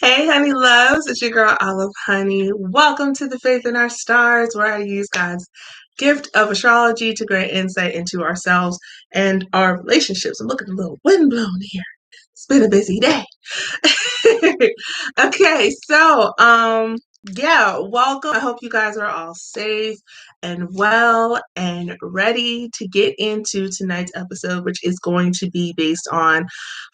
Hey, honey loves, it's your girl Olive Honey. Welcome to the Faith in Our Stars, where I use God's gift of astrology to grant insight into ourselves and our relationships. And look at the little wind blowing here. It's been a busy day. Okay, yeah, welcome. I hope you guys are all safe and well and ready to get into tonight's episode, which is going to be based on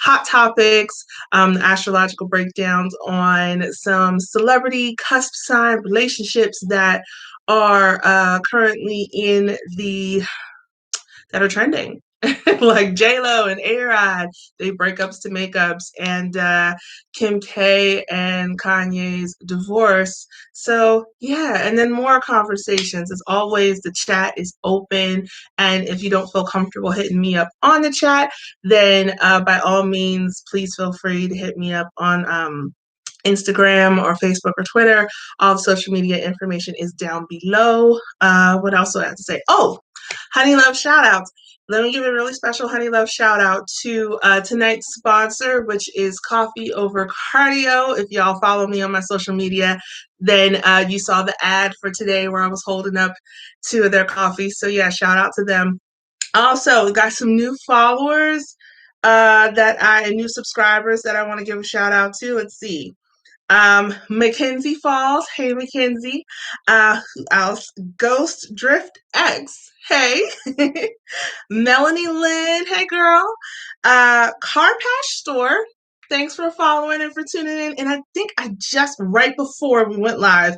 hot topics, astrological breakdowns on some celebrity cusp sign relationships that are currently in the that are trending. Like Jlo and ARod, they breakups to makeups, and Kim K and Kanye's divorce. So yeah, and then more conversations. As always, the chat is open, and if you don't feel comfortable hitting me up on the chat, then by all means, please feel free to hit me up on Instagram or Facebook or Twitter. All the social media information is down below. What else do I have to say? Oh, Honey Love shout outs. Let me give a really special Honey Love shout out to tonight's sponsor, which is Coffee Over Cardio. If y'all follow me on my social media, then you saw the ad for today where I was holding up two of their coffees. So yeah, shout out to them. Also, we got some new followers and new subscribers that I want to give a shout out to. Let's see. Mackenzie Falls, hey Mackenzie. Who else? Ghost Drift X, hey. Melanie Lynn, hey girl. Car Patch Store, thanks for following and for tuning in. And I think I just right before we went live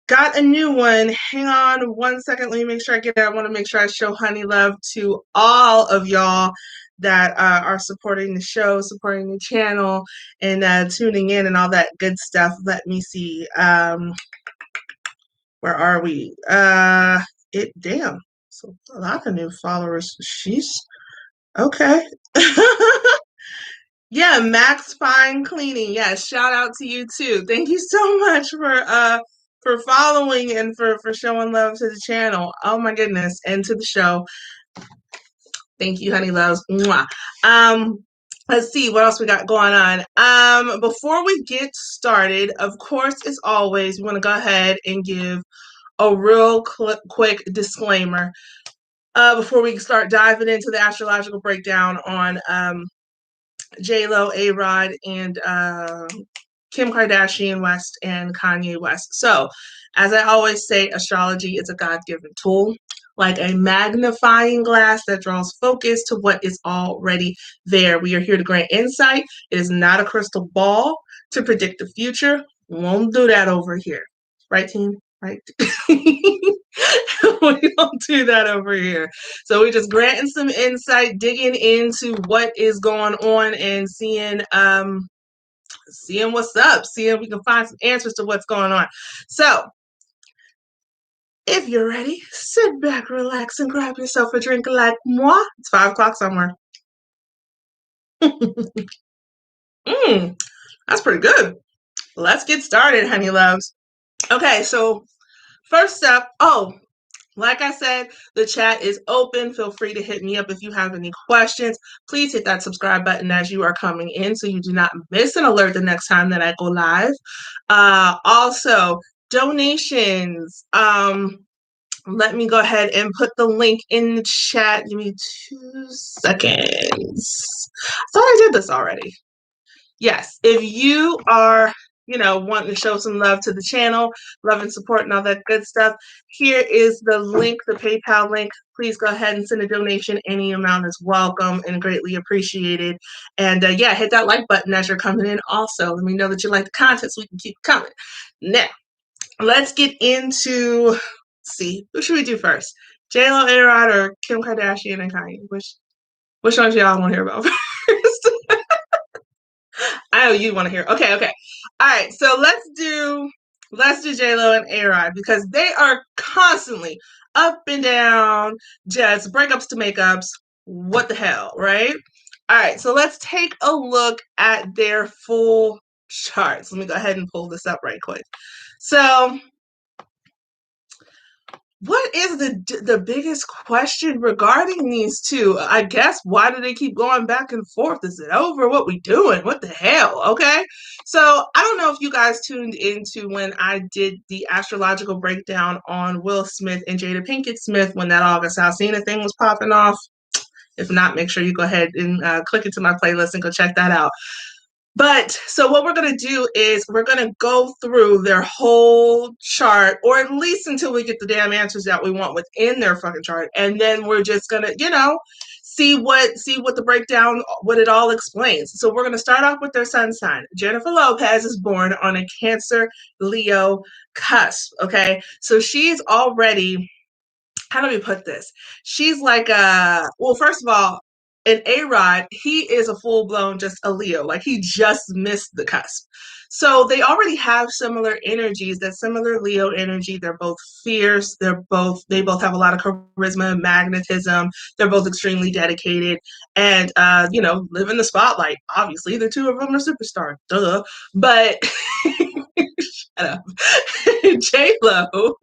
got a new one. Hang on 1 second. Let me make sure I get it. I want to make sure I show honey love to all of y'all that are supporting the show, supporting the channel, and tuning in and all that good stuff. Let me see. Where are we? Damn. So a lot of new followers. Sheesh. Okay. Yeah, Max Fine Cleaning. Yes, shout out to you too. Thank you so much for following and for showing love to the channel. Oh my goodness, and to the show. Thank you, honey loves. Mwah. Let's see what else we got going on. Before we get started, of course, as always, we want to go ahead and give a real quick disclaimer before we start diving into the astrological breakdown on Jlo ARod and Kim Kardashian West and Kanye West. So, as I always say, astrology is a God-given tool, like a magnifying glass that draws focus to what is already there. We are here to grant insight. It is not a crystal ball to predict the future. We won't do that over here. Right, team? Right? We don't do that over here. So we're just granting some insight, digging into what is going on and seeing what's up, seeing if we can find some answers to what's going on. So if you're ready, sit back, relax, and grab yourself a drink like moi. It's 5 o'clock somewhere. That's pretty good. Let's get started, honey loves. Okay, so first up, like I said, the chat is open. Feel free to hit me up if you have any questions. Please hit that subscribe button as you are coming in so you do not miss an alert the next time that I go live. Also, donations. Let me go ahead and put the link in the chat. Give me 2 seconds. I thought I did this already. Yes, if you are wanting to show some love to the channel, love and support and all that good stuff, here is the link, the PayPal link. Please go ahead and send a donation. Any amount is welcome and greatly appreciated. And yeah, hit that like button as you're coming in also. Let me know that you like the content so we can keep coming. Now, let's get into, see, who should we do first? Jlo ARod or Kim Kardashian and Kanye? Which ones y'all want to hear about first? I know you want to hear. Okay. All right. So let's do Jlo and ARod because they are constantly up and down, just breakups to makeups. What the hell, right? All right. So let's take a look at their full charts. Let me go ahead and pull this up right quick. So, what is the biggest question regarding these two? I guess, why do they keep going back and forth? Is it over? What we doing? What the hell? Okay. So I don't know if you guys tuned into when I did the astrological breakdown on Will Smith and Jada Pinkett Smith when that August Alsina thing was popping off. If not, make sure you go ahead and click into my playlist and go check that out. But so what we're going to do is we're going to go through their whole chart, or at least until we get the damn answers that we want within their fucking chart. And then we're just going to, see what the breakdown, what it all explains. So we're going to start off with their sun sign. Jennifer Lopez is born on a Cancer Leo cusp. Okay. So she's already, how do we put this? She's like well, first of all, an ARod, he is a full-blown just a Leo. Like he just missed the cusp. So they already have similar energies, that similar Leo energy. They're both fierce. They both have a lot of charisma and magnetism. They're both extremely dedicated and live in the spotlight. Obviously, the two of them are superstars. Duh. But shut up. Jlo.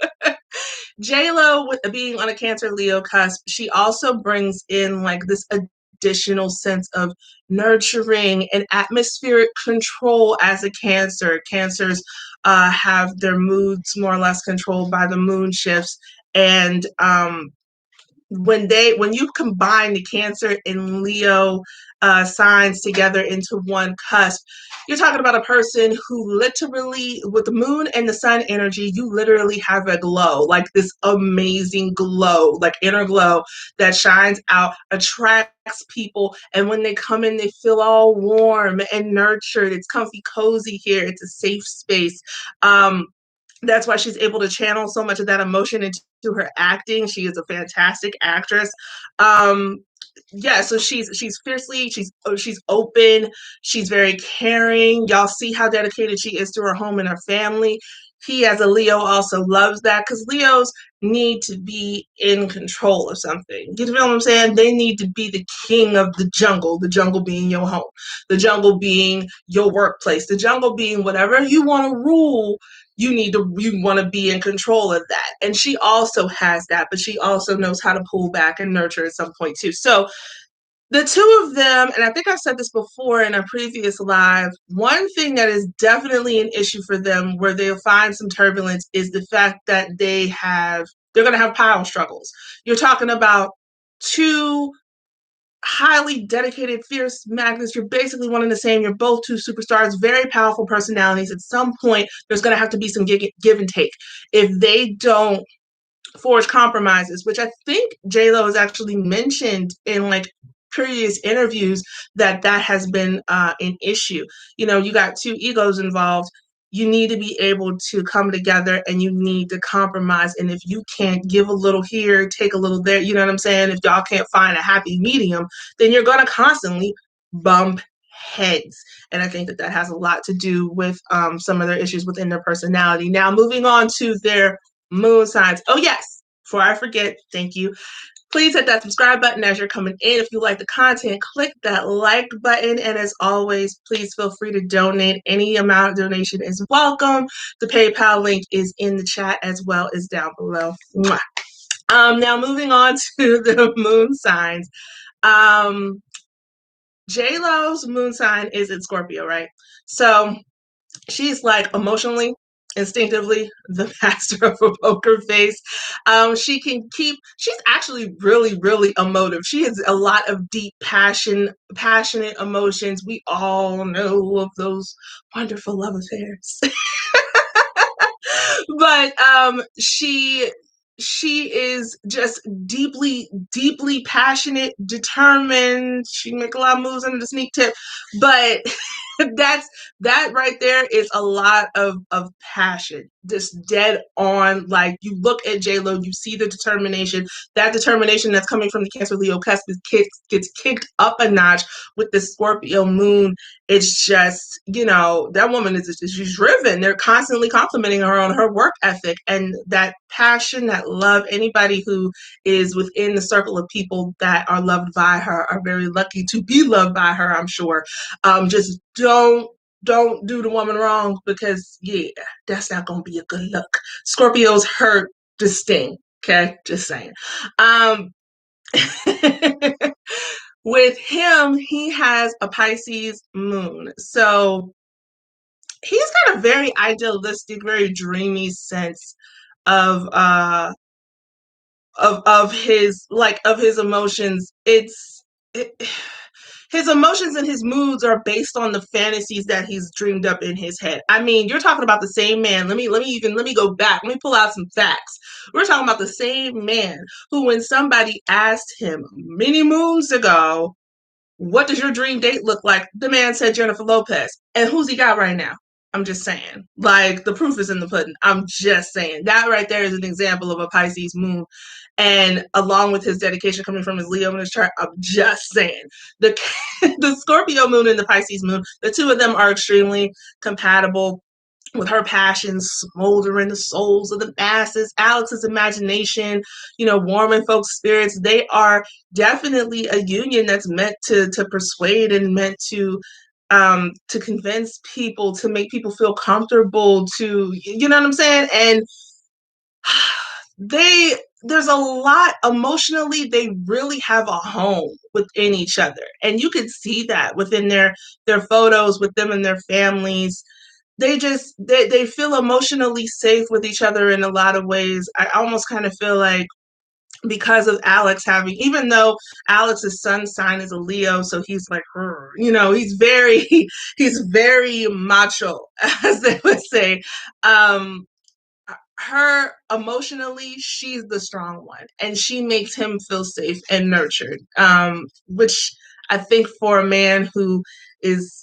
Jlo, with being on a Cancer Leo cusp, she also brings in like this additional sense of nurturing and atmospheric control as a Cancer. Cancers have their moods more or less controlled by the moon shifts, and when you combine the Cancer and Leo signs together into one cusp, you're talking about a person who literally, with the moon and the sun energy, you literally have a glow, like this amazing glow, like inner glow that shines out, attracts people, and when they come in, they feel all warm and nurtured. It's comfy, cozy here. It's a safe space. That's why she's able to channel so much of that emotion into her acting. She is a fantastic actress. Yeah, so she's fiercely, she's open, she's very caring. Y'all see how dedicated she is to her home and her family. He, as a Leo, also loves that because Leos need to be in control of something. You know what I'm saying? They need to be the king of the jungle being your home, the jungle being your workplace, the jungle being whatever you want to rule. You want to be in control of that. And she also has that, but she also knows how to pull back and nurture at some point too. So the two of them, and I think I've said this before in a previous live, one thing that is definitely an issue for them where they'll find some turbulence is the fact that they're going to have power struggles. You're talking about two highly dedicated, fierce magnets. You're basically one and the same. You're both two superstars, very powerful personalities. At some point, there's going to have to be some give and take. If they don't forge compromises, which I think Jlo has actually mentioned in like previous interviews that has been an issue. You got two egos involved. You need to be able to come together and you need to compromise. And if you can't give a little here, take a little there, you know what I'm saying? If y'all can't find a happy medium, then you're going to constantly bump heads. And I think that has a lot to do with some of their issues within their personality. Now, moving on to their moon signs. Oh, yes. Before I forget, thank you. Please hit that subscribe button as you're coming in. If you like the content, click that like button. And as always, please feel free to donate. Any amount of donation is welcome. The PayPal link is in the chat as well as down below. Mwah. Now, moving on to the moon signs. Jlo's moon sign is in Scorpio, right? So she's like emotionally, instinctively the master of a poker face. She's actually really, really emotive. She has a lot of deep passionate emotions. We all know of those wonderful love affairs. But she is just deeply, deeply passionate, determined. She can make a lot of moves under the sneak tip, but that right there is a lot of passion, just dead on. Like, you look at Jlo, you see the determination. That determination that's coming from the Cancer Leo cusp gets kicked up a notch with the Scorpio moon. It's just, that woman she's driven. They're constantly complimenting her on her work ethic and that passion, that love. Anybody who is within the circle of people that are loved by her are very lucky to be loved by her, I'm sure. Just don't do the woman wrong, because that's not gonna be a good look. Scorpios hurt to sting. Okay, just saying. With him, he has a Pisces moon. So he's got a very idealistic, very dreamy sense of of his emotions. His emotions and his moods are based on the fantasies that he's dreamed up in his head. I mean, you're talking about the same man. Let me go back. Let me pull out some facts. We're talking about the same man who, when somebody asked him many moons ago, what does your dream date look like? The man said Jennifer Lopez. And who's he got right now? I'm just saying. Like, the proof is in the pudding. I'm just saying. That right there is an example of a Pisces moon. And along with his dedication coming from his Leo in his chart, I'm just saying. The, the Scorpio moon and the Pisces moon, the two of them are extremely compatible, with her passions smoldering the souls of the masses. Alex's imagination, warming folks' spirits. They are definitely a union that's meant to persuade and meant to convince people, to make people feel comfortable, to, you know what I'm saying? And there's a lot emotionally. They really have a home within each other, and you can see that within their photos with them and their families. They feel emotionally safe with each other in a lot of ways. I almost kind of feel like, because of Alex having, even though Alex's sun sign is a Leo, so he's like her, he's very he's very macho, as they would say. um her emotionally, she's the strong one, and she makes him feel safe and nurtured, which I think for a man who is,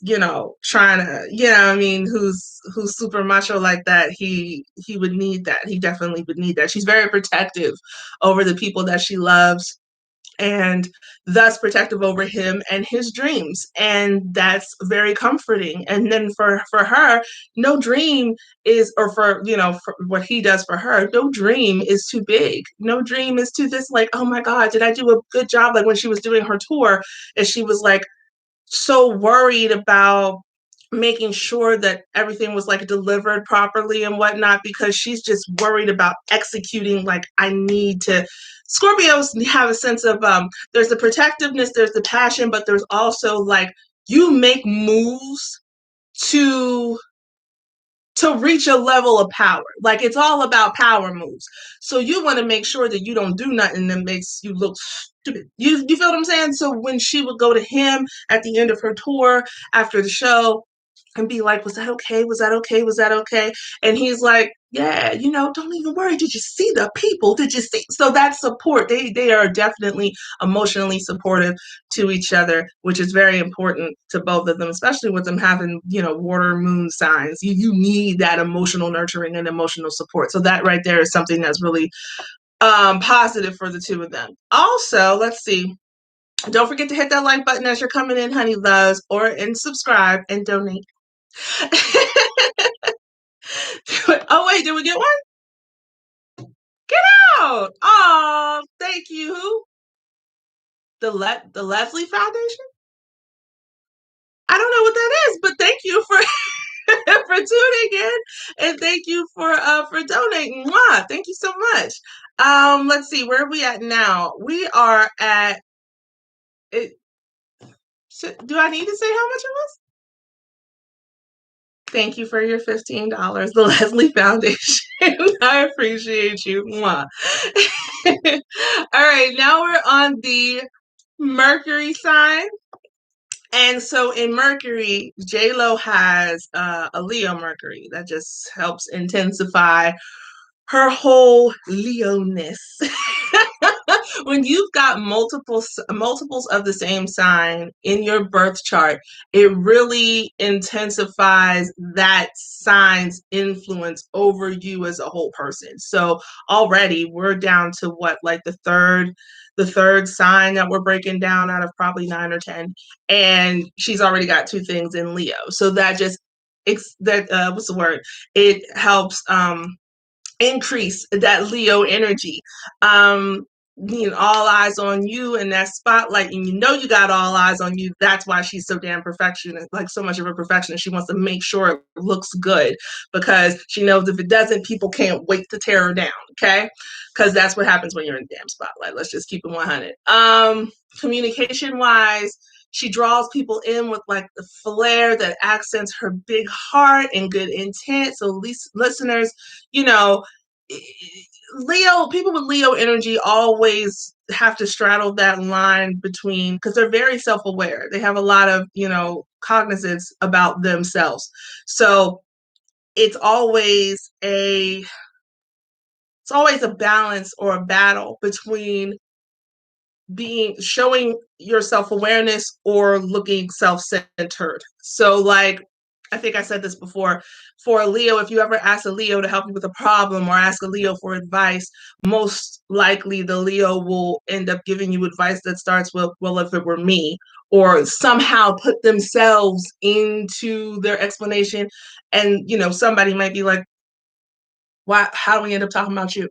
trying to, I mean, who's super macho like that, he would need that. He definitely would need that. She's very protective over the people that she loves, and thus protective over him and his dreams, and that's very comforting. And then for her, no dream is, or for what he does for her, no dream is too big, no dream is too this, like, oh my god, did I do a good job? Like when she was doing her tour, and she was like so worried about making sure that everything was like delivered properly and whatnot, because she's just worried about executing. Like, I need to. Scorpios have a sense of there's the protectiveness, there's the passion, but there's also like, you make moves to reach a level of power. Like, it's all about power moves. So you want to make sure that you don't do nothing that makes you look stupid. You feel what I'm saying? So when she would go to him at the end of her tour after the show and be like, was that okay? Was that okay? Was that okay? And he's like, yeah, don't even worry. Did you see the people? Did you see? So that support, they are definitely emotionally supportive to each other, which is very important to both of them, especially with them having, water moon signs. You need that emotional nurturing and emotional support. So that right there is something that's really positive for the two of them. Also, let's see. Don't forget to hit that like button as you're coming in, honey loves, and subscribe and donate. Oh wait, did we get one? Get out! Oh, thank you. Who? The Leslie Foundation? I don't know what that is, but thank you for for tuning in, and thank you for donating. Mwah! Thank you so much. Let's see, where are we at now? We are at it. Do I need to say how much it was? Thank you for your $15, the Leslie Foundation. I appreciate you. Mwah. All right, now we're on the Mercury sign. And so in Mercury, Jlo has a Leo Mercury that just helps intensify her whole Leo-ness. When you've got multiples of the same sign in your birth chart, it really intensifies that sign's influence over you as a whole person. So already we're down to what, like the third sign that we're breaking down out of probably 9 or 10, and she's already got two things in Leo. So that just what's the word? It helps increase that Leo energy. All eyes on you in that spotlight, and you got all eyes on you. That's why she's so damn perfectionist, like so much of a perfectionist. She wants to make sure it looks good, because she knows if it doesn't, people can't wait to tear her down. Okay, because that's what happens when you're in the damn spotlight. Let's just keep it 100. Communication wise, She draws people in with like the flair that accents her big heart and good intent. So listeners, you know, Leo, people with Leo energy always have to straddle that line between, because they're very self-aware. They have a lot of, cognizance about themselves. So it's always a balance or a battle between showing your self-awareness or looking self-centered. So like, I think I said this before, for a Leo, if you ever ask a Leo to help you with a problem or ask a Leo for advice, most likely the Leo will end up giving you advice that starts with, well, if it were me, or somehow put themselves into their explanation. And, somebody might be like, why, how do we end up talking about you?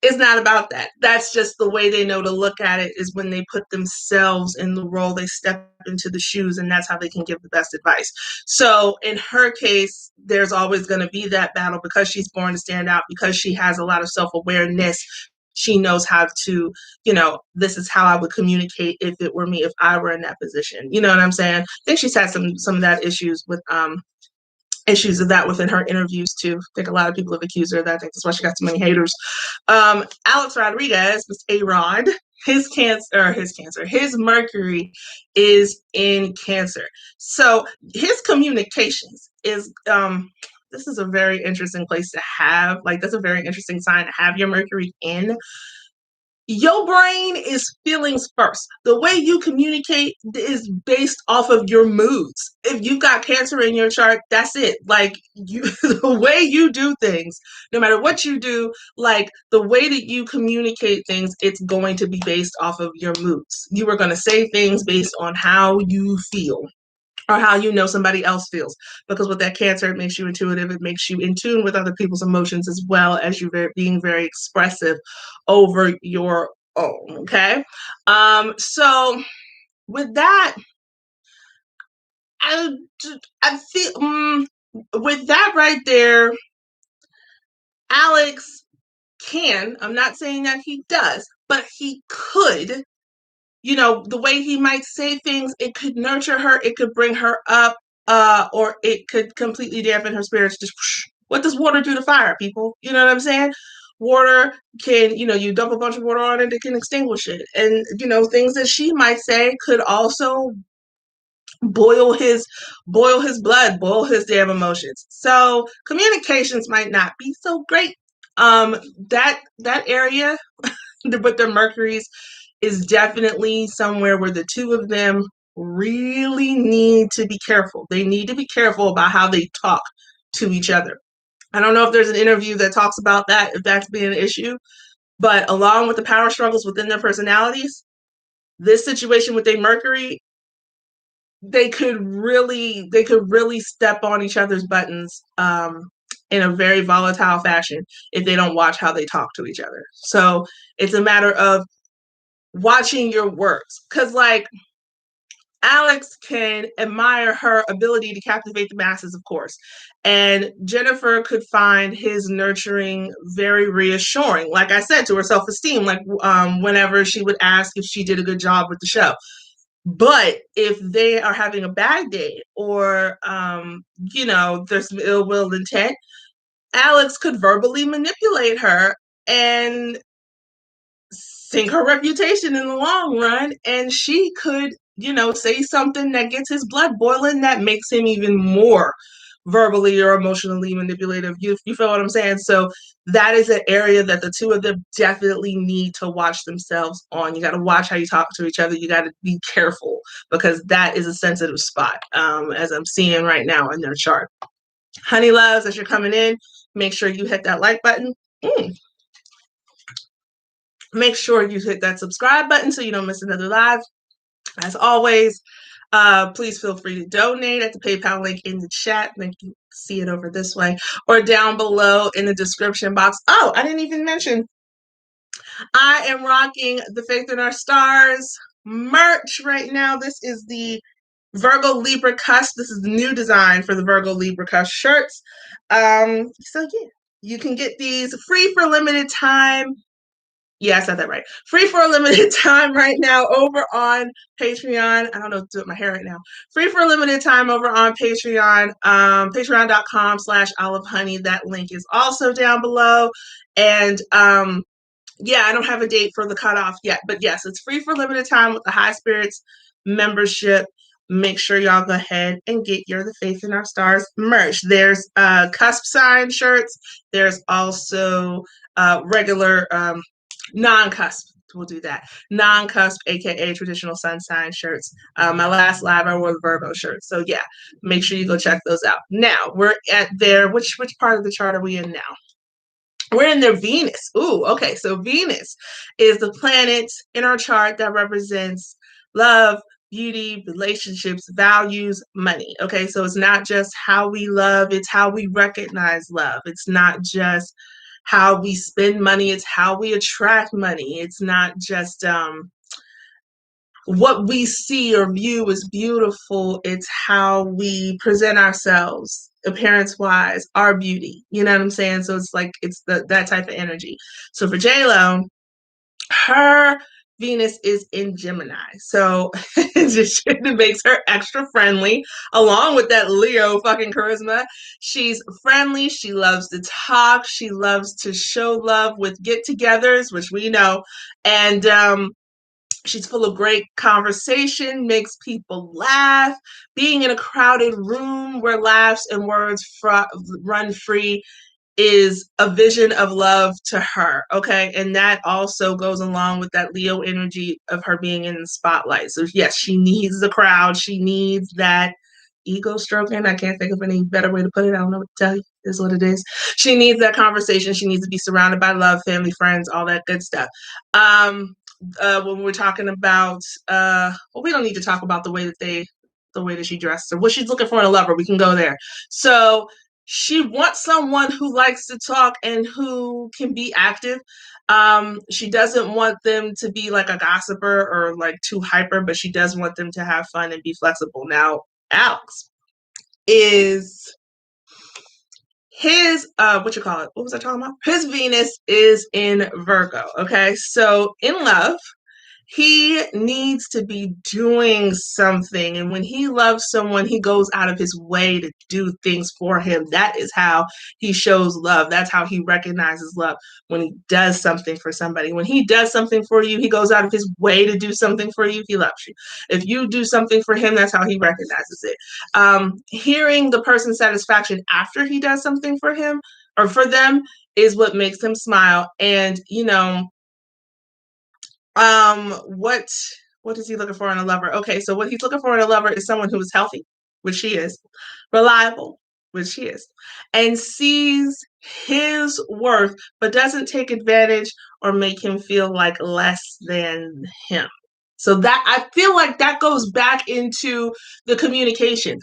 It's not about that. That's just the way they know to look at it, is when they put themselves in the role, they step into the shoes, and that's how they can give the best advice. So in her case, there's always going to be that battle because she's born to stand out, because she has a lot of self-awareness. She knows how to, this is how I would communicate if it were me, if I were in that position. You know what I'm saying? I think she's had some of that issues of that within her interviews too. I think a lot of people have accused her of that. I think that's why she got so many haters. Alex Rodriguez, Mr. ARod, his Mercury is in Cancer. So his communications is this is a very interesting place to have. Like, that's a very interesting sign to have your Mercury in. Your brain is feelings first. The way you communicate is based off of your moods. If you've got Cancer in your chart, that's it. Like, the way you do things, no matter what you do, like the way that you communicate things, it's going to be based off of your moods. You are going to say things based on how you feel, or how somebody else feels. Because with that Cancer, it makes you intuitive. It makes you in tune with other people's emotions, as well as you being very expressive over your own. Okay. So with that, I feel with that right there, Alex I'm not saying that he does, but he could, the way he might say things, it could nurture her, it could bring her up, or it could completely dampen her spirits. Just what does water do to fire, people? You know what I'm saying? Water can, you dump a bunch of water on it, it can extinguish it. And, things that she might say could also boil his blood, boil his damn emotions. So communications might not be so great. That area with the Mercuries is definitely somewhere where the two of them really need to be careful. They need to be careful about how they talk to each other. I don't know if there's an interview that talks about that, if that's been an issue, but along with the power struggles within their personalities, this situation with their Mercury, they could really step on each other's buttons in a very volatile fashion if they don't watch how they talk to each other. So it's a matter of watching your works, because like, Alex can admire her ability to captivate the masses, of course, and Jennifer could find his nurturing very reassuring. Like I said, to her self-esteem, like whenever she would ask if she did a good job with the show. But if they are having a bad day, or there's some ill will intent, Alex could verbally manipulate her and sink her reputation in the long run, and she could, say something that gets his blood boiling, that makes him even more verbally or emotionally manipulative. You feel what I'm saying? So that is an area that the two of them definitely need to watch themselves on. You got to watch how you talk to each other. You got to be careful, because that is a sensitive spot, as I'm seeing right now in their chart. Honey loves, as you're coming in, make sure you hit that like button. Make sure you hit that subscribe button so you don't miss another live. As always, please feel free to donate at the PayPal link in the chat. You can see it over this way, or down below in the description box. Oh, I didn't even mention, I am rocking the Faith in Our Stars merch right now. This is the Virgo Libra Cusp. This is the new design for the Virgo Libra Cusp shirts. So yeah, you can get these free for a limited time. Yeah, I said that right. Free for a limited time right now over on Patreon. I don't know what to do with my hair right now. Free for a limited time over on Patreon. Patreon.com/olivehoney. That link is also down below. And yeah, I don't have a date for the cutoff yet, but yes, it's free for limited time with the High Spirits membership. Make sure y'all go ahead and get your The Faith in Our Stars merch. There's Cusp sign shirts. There's also regular non-cusp. We'll do that. Non-cusp, aka traditional sun sign shirts. My last live, I wore the Virgo shirt. So yeah, make sure you go check those out. Now we're at there. Which part of the chart are we in now? We're in their Venus. Ooh, okay. So Venus is the planet in our chart that represents love, beauty, relationships, values, money. Okay. So it's not just how we love, it's how we recognize love. It's not just how we spend money, it's how we attract money. It's not just what we see or view as beautiful, it's how we present ourselves appearance wise, our beauty, you know what I'm saying? So it's like it's that type of energy. So for Jlo, her Venus is in Gemini, so it makes her extra friendly along with that Leo fucking charisma. She's friendly, she loves to talk, she loves to show love with get-togethers, which we know, and she's full of great conversation, makes people laugh. Being in a crowded room where laughs and words run free is a vision of love to her, okay? And that also goes along with that Leo energy of her being in the spotlight. So yes, she needs the crowd. She needs that ego stroking. I can't think of any better way to put it. I don't know what to tell you. It is what it is. She needs that conversation. She needs to be surrounded by love, family, friends, all that good stuff. When we're talking about, well, we don't need to talk about the way that she dressed or what she's looking for in a lover. We can go there. So she wants someone who likes to talk and who can be active. She doesn't want them to be like a gossiper or like too hyper, but she does want them to have fun and be flexible. Now, Alex is his what you call it? What was I talking about? His Venus is in Virgo. Okay, so in love, he needs to be doing something. And when he loves someone, he goes out of his way to do things for him. That is how he shows love. That's how he recognizes love, when he does something for somebody. When he does something for you, he goes out of his way to do something for you. He loves you. If you do something for him, that's how he recognizes it. Hearing the person's satisfaction after he does something for him or for them is what makes him smile. And, you know, what is he looking for in a lover? Okay, so what he's looking for in a lover is someone who is healthy, which she is, reliable, which she is, and sees his worth, but doesn't take advantage or make him feel like less than him. So that, I feel like that goes back into the communication.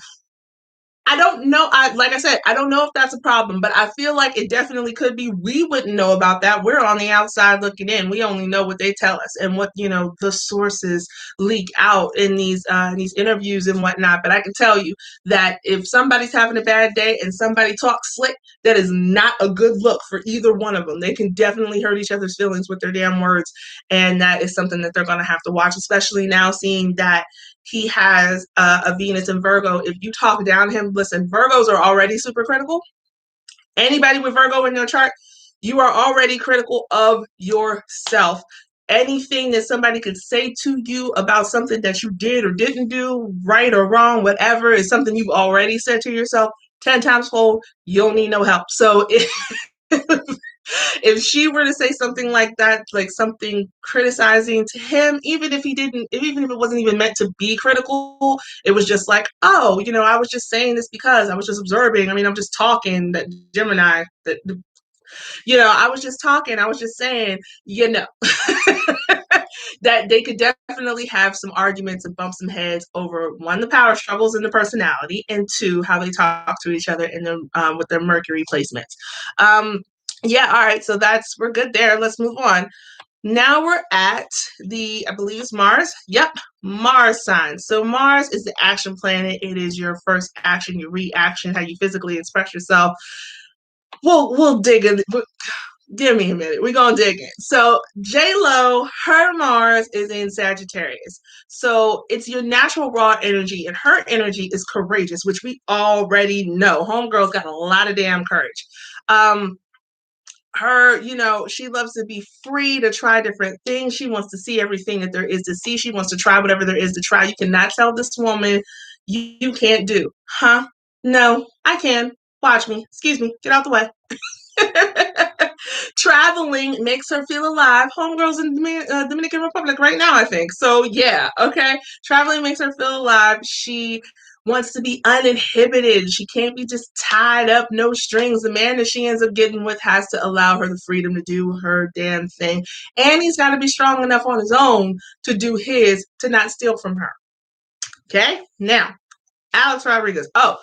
I don't know. Like I said, I don't know if that's a problem, but I feel like it definitely could be. We wouldn't know about that. We're on the outside looking in. We only know what they tell us and what, you know, the sources leak out in these interviews and whatnot. But I can tell you that if somebody's having a bad day and somebody talks slick, that is not a good look for either one of them. They can definitely hurt each other's feelings with their damn words, and that is something that they're going to have to watch, especially now seeing that he has a Venus in Virgo. If you talk down to him, listen, Virgos are already super critical. Anybody with Virgo in your chart, you are already critical of yourself. Anything that somebody could say to you about something that you did or didn't do, right or wrong, whatever, is something you've already said to yourself 10 times fold. You don't need no help. So if she were to say something like that, like something criticizing to him, even if it wasn't even meant to be critical, it was just like, oh, you know, I was just saying this because I was just observing. I mean, I'm just talking. That Gemini, that, you know, I was just talking. I was just saying, you know, that they could definitely have some arguments and bump some heads over, one, the power struggles in the personality, and two, how they talk to each other in their with their Mercury placements. Yeah, all right, so we're good there. Let's move on. Now we're at I believe it's Mars. Yep, Mars sign. So Mars is the action planet. It is your first action, your reaction, how you physically express yourself. We'll dig in. Give me a minute. We're going to dig in. So J-Lo, her Mars is in Sagittarius. So it's your natural raw energy, and her energy is courageous, which we already know. Homegirl's got a lot of damn courage. Her, she loves to be free to try different things. She wants to see everything that there is to see. She wants to try whatever there is to try. You cannot tell this woman you can't do. Huh? No, I can. Watch me. Excuse me. Get out the way. Traveling makes her feel alive. Homegirls in Dominican Republic right now, I think. So yeah, okay. Traveling makes her feel alive. She wants to be uninhibited. She can't be just tied up, no strings. The man that she ends up getting with has to allow her the freedom to do her damn thing. And he's got to be strong enough on his own to do his, to not steal from her. Okay? Now, Alex Rodriguez. Oh,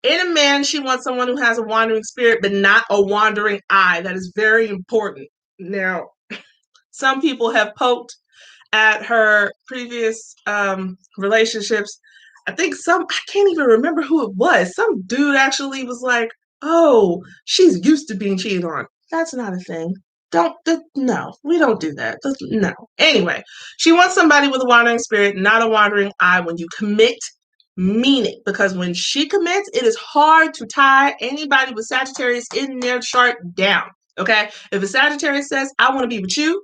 in a man, she wants someone who has a wandering spirit, but not a wandering eye. That is very important. Now, some people have poked at her previous relationships. I think I can't even remember who it was. Some dude actually was like, oh, she's used to being cheated on. That's not a thing. No, we don't do that. No. Anyway, she wants somebody with a wandering spirit, not a wandering eye. When you commit, mean it. Because when she commits, it is hard to tie anybody with Sagittarius in their chart down. Okay? If a Sagittarius says, I want to be with you,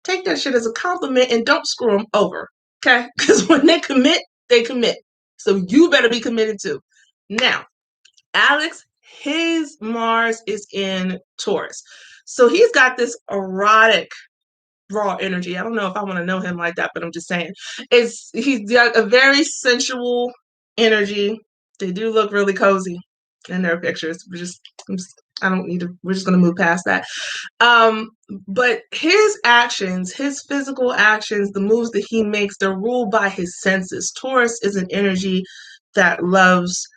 take that shit as a compliment and don't screw them over. Okay? Because when they commit, they commit. So you better be committed too. Now, Alex, his Mars is in Taurus. So he's got this erotic raw energy. I don't know if I want to know him like that, but I'm just saying. He's got a very sensual energy. They do look really cozy in their pictures. I don't need to, we're just gonna move past that. But his actions, his physical actions, the moves that he makes, they're ruled by his senses. Taurus is an energy that loves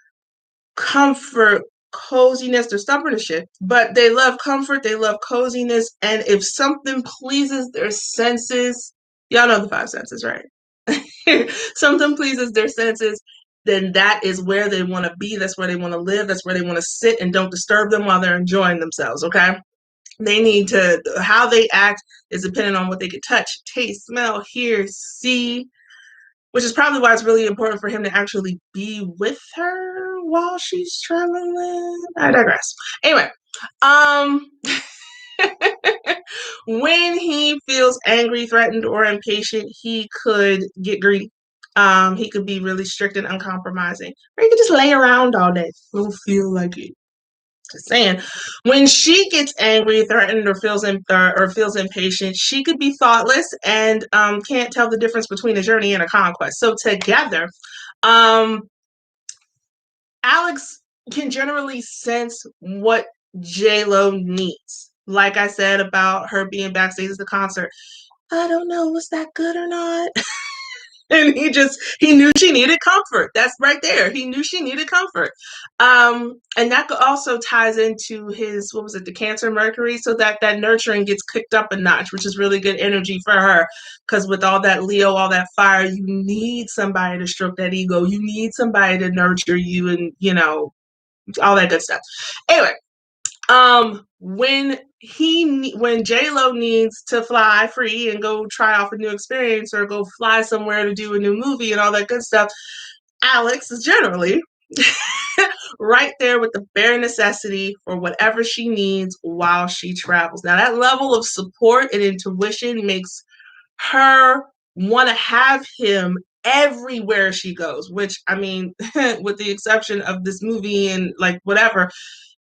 comfort, coziness. They're stubborn as shit, but they love comfort, they love coziness, and if something pleases their senses, y'all know the five senses, right? Something pleases their senses, then that is where they want to be. That's where they want to live. That's where they want to sit, and don't disturb them while they're enjoying themselves, okay? They need to, how they act is dependent on what they can touch, taste, smell, hear, see, which is probably why it's really important for him to actually be with her while she's traveling. I digress. Anyway, when he feels angry, threatened, or impatient, he could get greedy. He could be really strict and uncompromising, or he could just lay around all day. Don't feel like it. Just saying. When she gets angry, threatened, or feels impatient, she could be thoughtless and can't tell the difference between a journey and a conquest. So together, um, Alex can generally sense what J-Lo needs. Like I said about her being backstage at the concert, I don't know, was that good or not? And he knew she needed comfort. That's right there. He knew she needed comfort. And that also ties into his, what was it, the Cancer Mercury, so that nurturing gets kicked up a notch, which is really good energy for her. Because with all that Leo, all that fire, you need somebody to stroke that ego. You need somebody to nurture you, and all that good stuff. Anyway, when J-Lo needs to fly free and go try off a new experience, or go fly somewhere to do a new movie and all that good stuff, Alex is generally right there with the bare necessity for whatever she needs while she travels. Now, that level of support and intuition makes her want to have him everywhere she goes, which, I mean, with the exception of this movie and like whatever,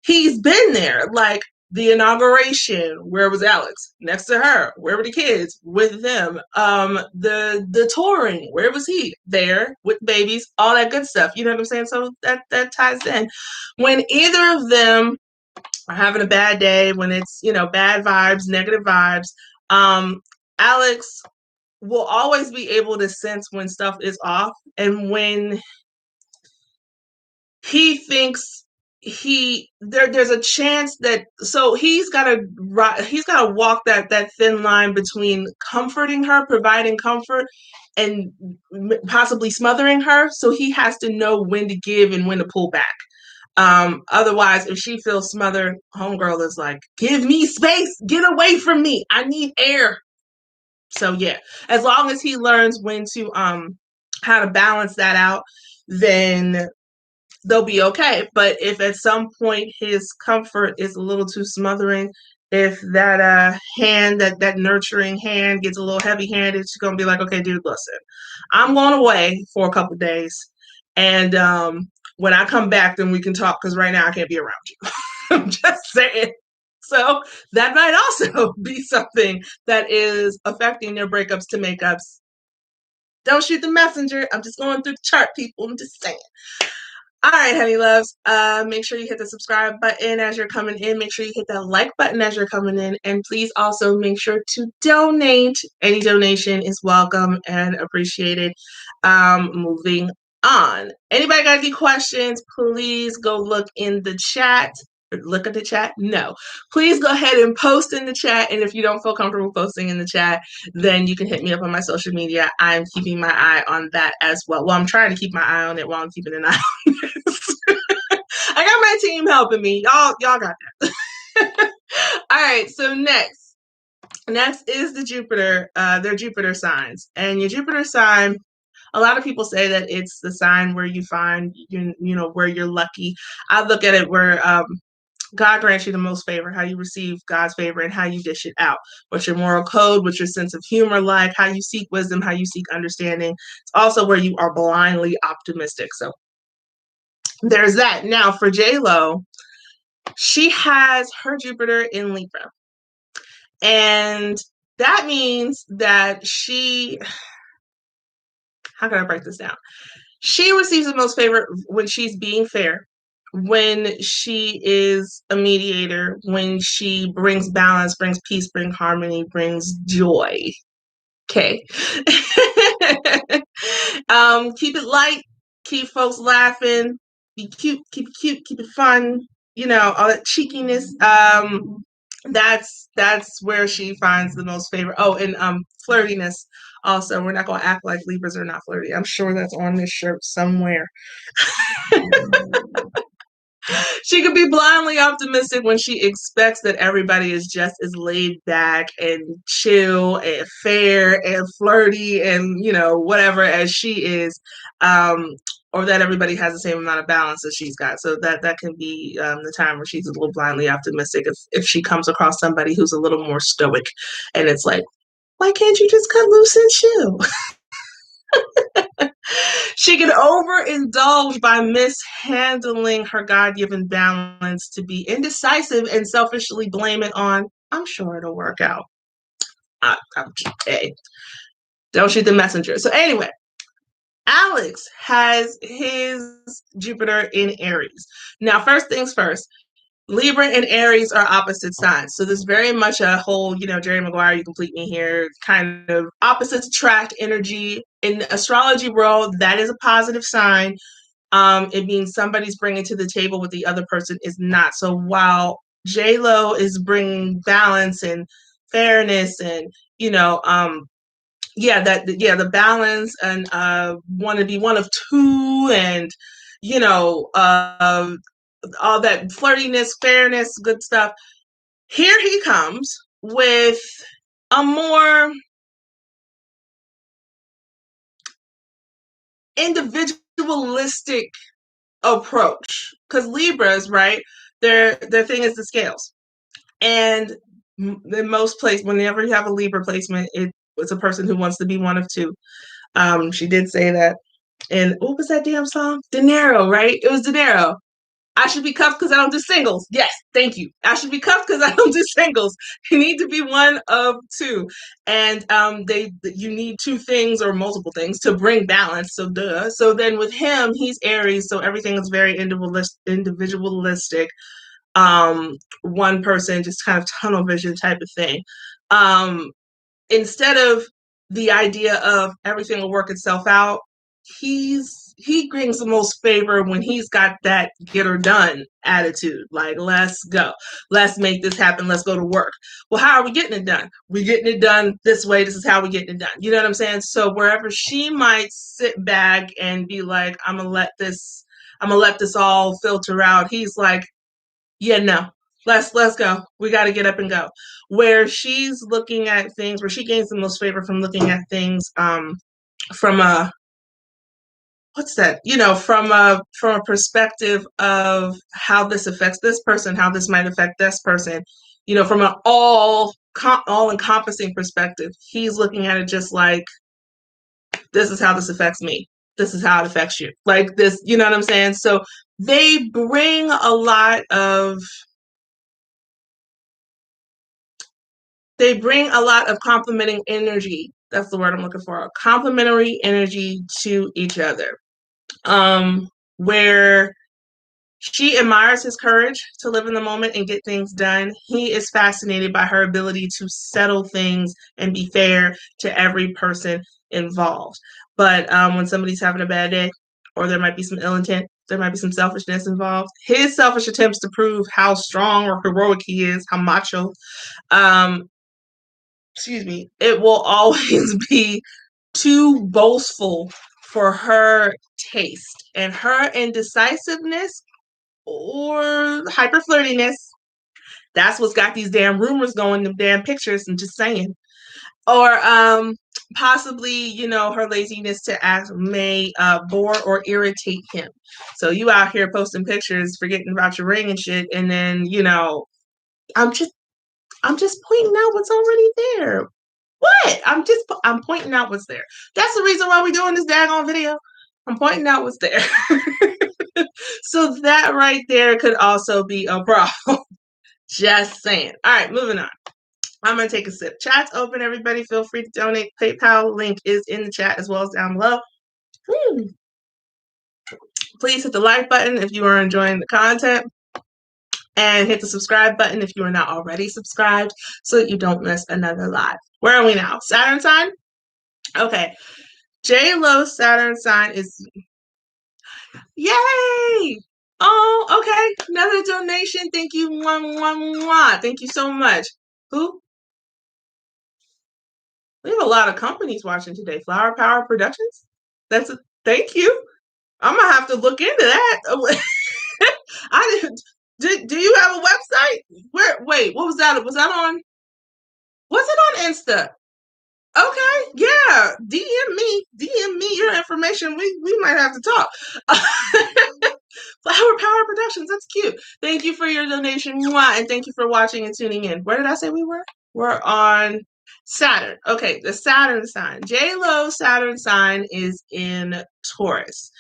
he's been there. Like the inauguration, where was Alex? Next to her. Where were the kids? With them. The touring, where was he? There with babies, all that good stuff. You know what I'm saying? So that ties in. When either of them are having a bad day, when it's bad vibes, negative vibes, Alex will always be able to sense when stuff is off, and when he thinks there's a chance that, so he's got to walk that thin line between comforting her, providing comfort, and possibly smothering her. So he has to know when to give and when to pull back. Otherwise, if she feels smothered, homegirl is like, give me space, get away from me, I need air. So yeah, as long as he learns when to how to balance that out, then they'll be okay. But if at some point his comfort is a little too smothering, if that hand, that nurturing hand gets a little heavy handed, she's gonna be like, okay, dude, listen, I'm going away for a couple days, and when I come back, then we can talk, because right now I can't be around you. I'm just saying. So that might also be something that is affecting their breakups to makeups. Don't shoot the messenger. I'm just going through the chart, people. I'm just saying. All right, honey loves. Make sure you hit the subscribe button as you're coming in. Make sure you hit that like button as you're coming in. And please also make sure to donate. Any donation is welcome and appreciated. Moving on. Anybody got any questions? Please go look in the chat. Look at the chat? No. Please go ahead and post in the chat. And if you don't feel comfortable posting in the chat, then you can hit me up on my social media. I'm keeping my eye on that as well. Well, I'm trying to keep my eye on it while I'm keeping an eye on this. I got my team helping me. Y'all got that. All right, so next is the Jupiter, their Jupiter signs. And your Jupiter sign, a lot of people say that it's the sign where you find, where you're lucky. I look at it where God grants you the most favor, how you receive God's favor, and how you dish it out. What's your moral code? What's your sense of humor like? How you seek wisdom, how you seek understanding. It's also where you are blindly optimistic. So there's that. Now for Jlo, she has her Jupiter in Libra. And that means that how can I break this down? She receives the most favor when she's being fair, when she is a mediator, when she brings balance, brings peace, brings harmony, brings joy. Okay. Keep it light, keep folks laughing, be cute, keep it fun, all that cheekiness. That's where she finds the most favor. Oh, and flirtiness also. We're not gonna act like Libras are not flirty. I'm sure that's on this shirt somewhere. She could be blindly optimistic when she expects that everybody is just as laid back and chill and fair and flirty and whatever as she is, or that everybody has the same amount of balance as she's got. So that can be the time where she's a little blindly optimistic if she comes across somebody who's a little more stoic, and it's like, why can't you just cut loose and chill? She can overindulge by mishandling her God-given balance to be indecisive and selfishly blame it on, I'm sure it'll work out. Hey, don't shoot the messenger. So anyway, Alex has his Jupiter in Aries. Now, first things first, Libra and Aries are opposite signs. So there's very much a whole, Jerry Maguire, you complete me here, kind of opposites attract energy. In the astrology world, that is a positive sign. It means somebody's bringing to the table what the other person is not. So while Jlo is bringing balance and fairness and, the balance and want to be one of two and, all that flirtiness, fairness, good stuff. Here he comes with a more individualistic approach, because Libras, right? Their thing is the scales, and in most places, whenever you have a Libra placement, it's a person who wants to be one of two. She did say that, and what was that damn song? Dinero, right? It was Dinero. I should be cuffed because I don't do singles. Yes, thank you. I should be cuffed because I don't do singles. You need to be one of two, and you need two things or multiple things to bring balance. So duh. So then with him, he's Aries, so everything is very individualistic. One person, just kind of tunnel vision type of thing. Instead of the idea of everything will work itself out, he brings the most favor when he's got that get her done attitude. Like, let's go. Let's make this happen. Let's go to work. Well, how are we getting it done? We're getting it done this way. This is how we're getting it done. You know what I'm saying? So wherever she might sit back and be like, I'm going to let this I'm gonna let this all filter out. He's like, yeah, no, let's go. We got to get up and go. Where she's looking at things, where she gains the most favor from looking at things from a what's that? From a perspective of how this affects this person, how this might affect this person. From an all encompassing perspective. He's looking at it just like, this is how this affects me. This is how it affects you. Like this, you know what I'm saying? So they bring a lot of complementing energy. That's the word I'm looking for. Complementary energy to each other. Where she admires his courage to live in the moment and get things done. He is fascinated by her ability to settle things and be fair to every person involved. But when somebody's having a bad day, or there might be some ill intent, there might be some selfishness involved. His selfish attempts to prove how strong or heroic he is, how macho, it will always be too boastful for her taste. And her indecisiveness or hyper flirtiness, that's what's got these damn rumors going, them damn pictures, and just saying. Or possibly, her laziness to act may bore or irritate him. So you out here posting pictures, forgetting about your ring and shit, and then, I'm just pointing out what's already there. What? I'm pointing out what's there. That's the reason why we're doing this daggone video. I'm pointing out what's there. So that right there could also be a problem. Just saying. All right, moving on. I'm going to take a sip. Chat's open, everybody. Feel free to donate. PayPal link is in the chat as well as down below. Please hit the like button if you are enjoying the content. And hit the subscribe button if you are not already subscribed so that you don't miss another live. Where are we now? Saturn sign? Okay. Jlo Saturn Sign is... Yay! Oh, okay. Another donation. Thank you. Mwah, mwah, mwah. Thank you so much. Who? We have a lot of companies watching today. Flower Power Productions? Thank you. I'm gonna have to look into that. I didn't. Do you have a website? Wait, what was that? Was it on Insta? Okay, yeah. DM me your information. We might have to talk. Flower Power Productions, that's cute. Thank you for your donation, and thank you for watching and tuning in. Where did I say we were? We're on Saturn. Okay, the Saturn sign. Jlo Saturn sign is in Taurus.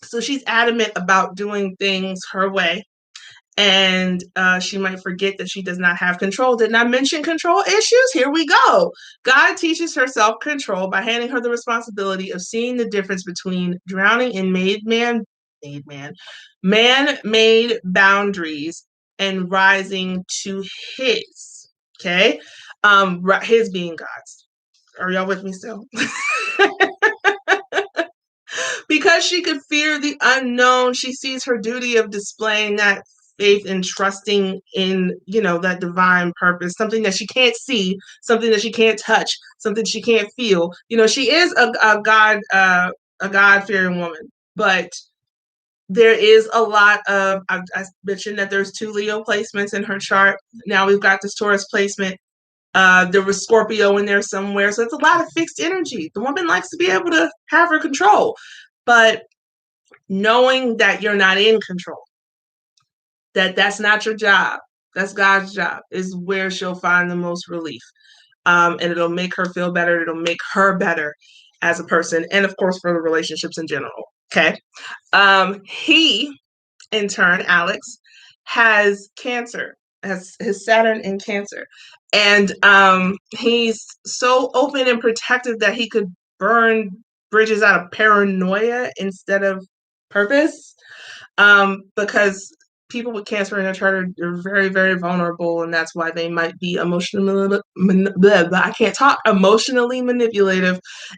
So she's adamant about doing things her way. And she might forget that she does not have control. Didn't I mention control issues? Here we go. God teaches her self-control by handing her the responsibility of seeing the difference between drowning in man-made boundaries and rising to his. Okay? His being God's. Are y'all with me still? Because she could fear the unknown, she sees her duty of displaying that faith and trusting in, that divine purpose, something that she can't see, something that she can't touch, something she can't feel. She is a God-fearing woman, but there is a lot of, I mentioned that there's 2 Leo placements in her chart. Now we've got this Taurus placement. There was Scorpio in there somewhere. So it's a lot of fixed energy. The woman likes to be able to have her control. But knowing that you're not in control, that's not your job, that's God's job, is where she'll find the most relief. And it'll make her feel better. It'll make her better as a person. And of course, for the relationships in general. Okay. He, in turn, Alex, has Cancer, has his Saturn in Cancer. And he's so open and protective that he could burn bridges out of paranoia instead of purpose. Because people with Cancer in their chart are very, very vulnerable, and that's why they might be emotionally manipulative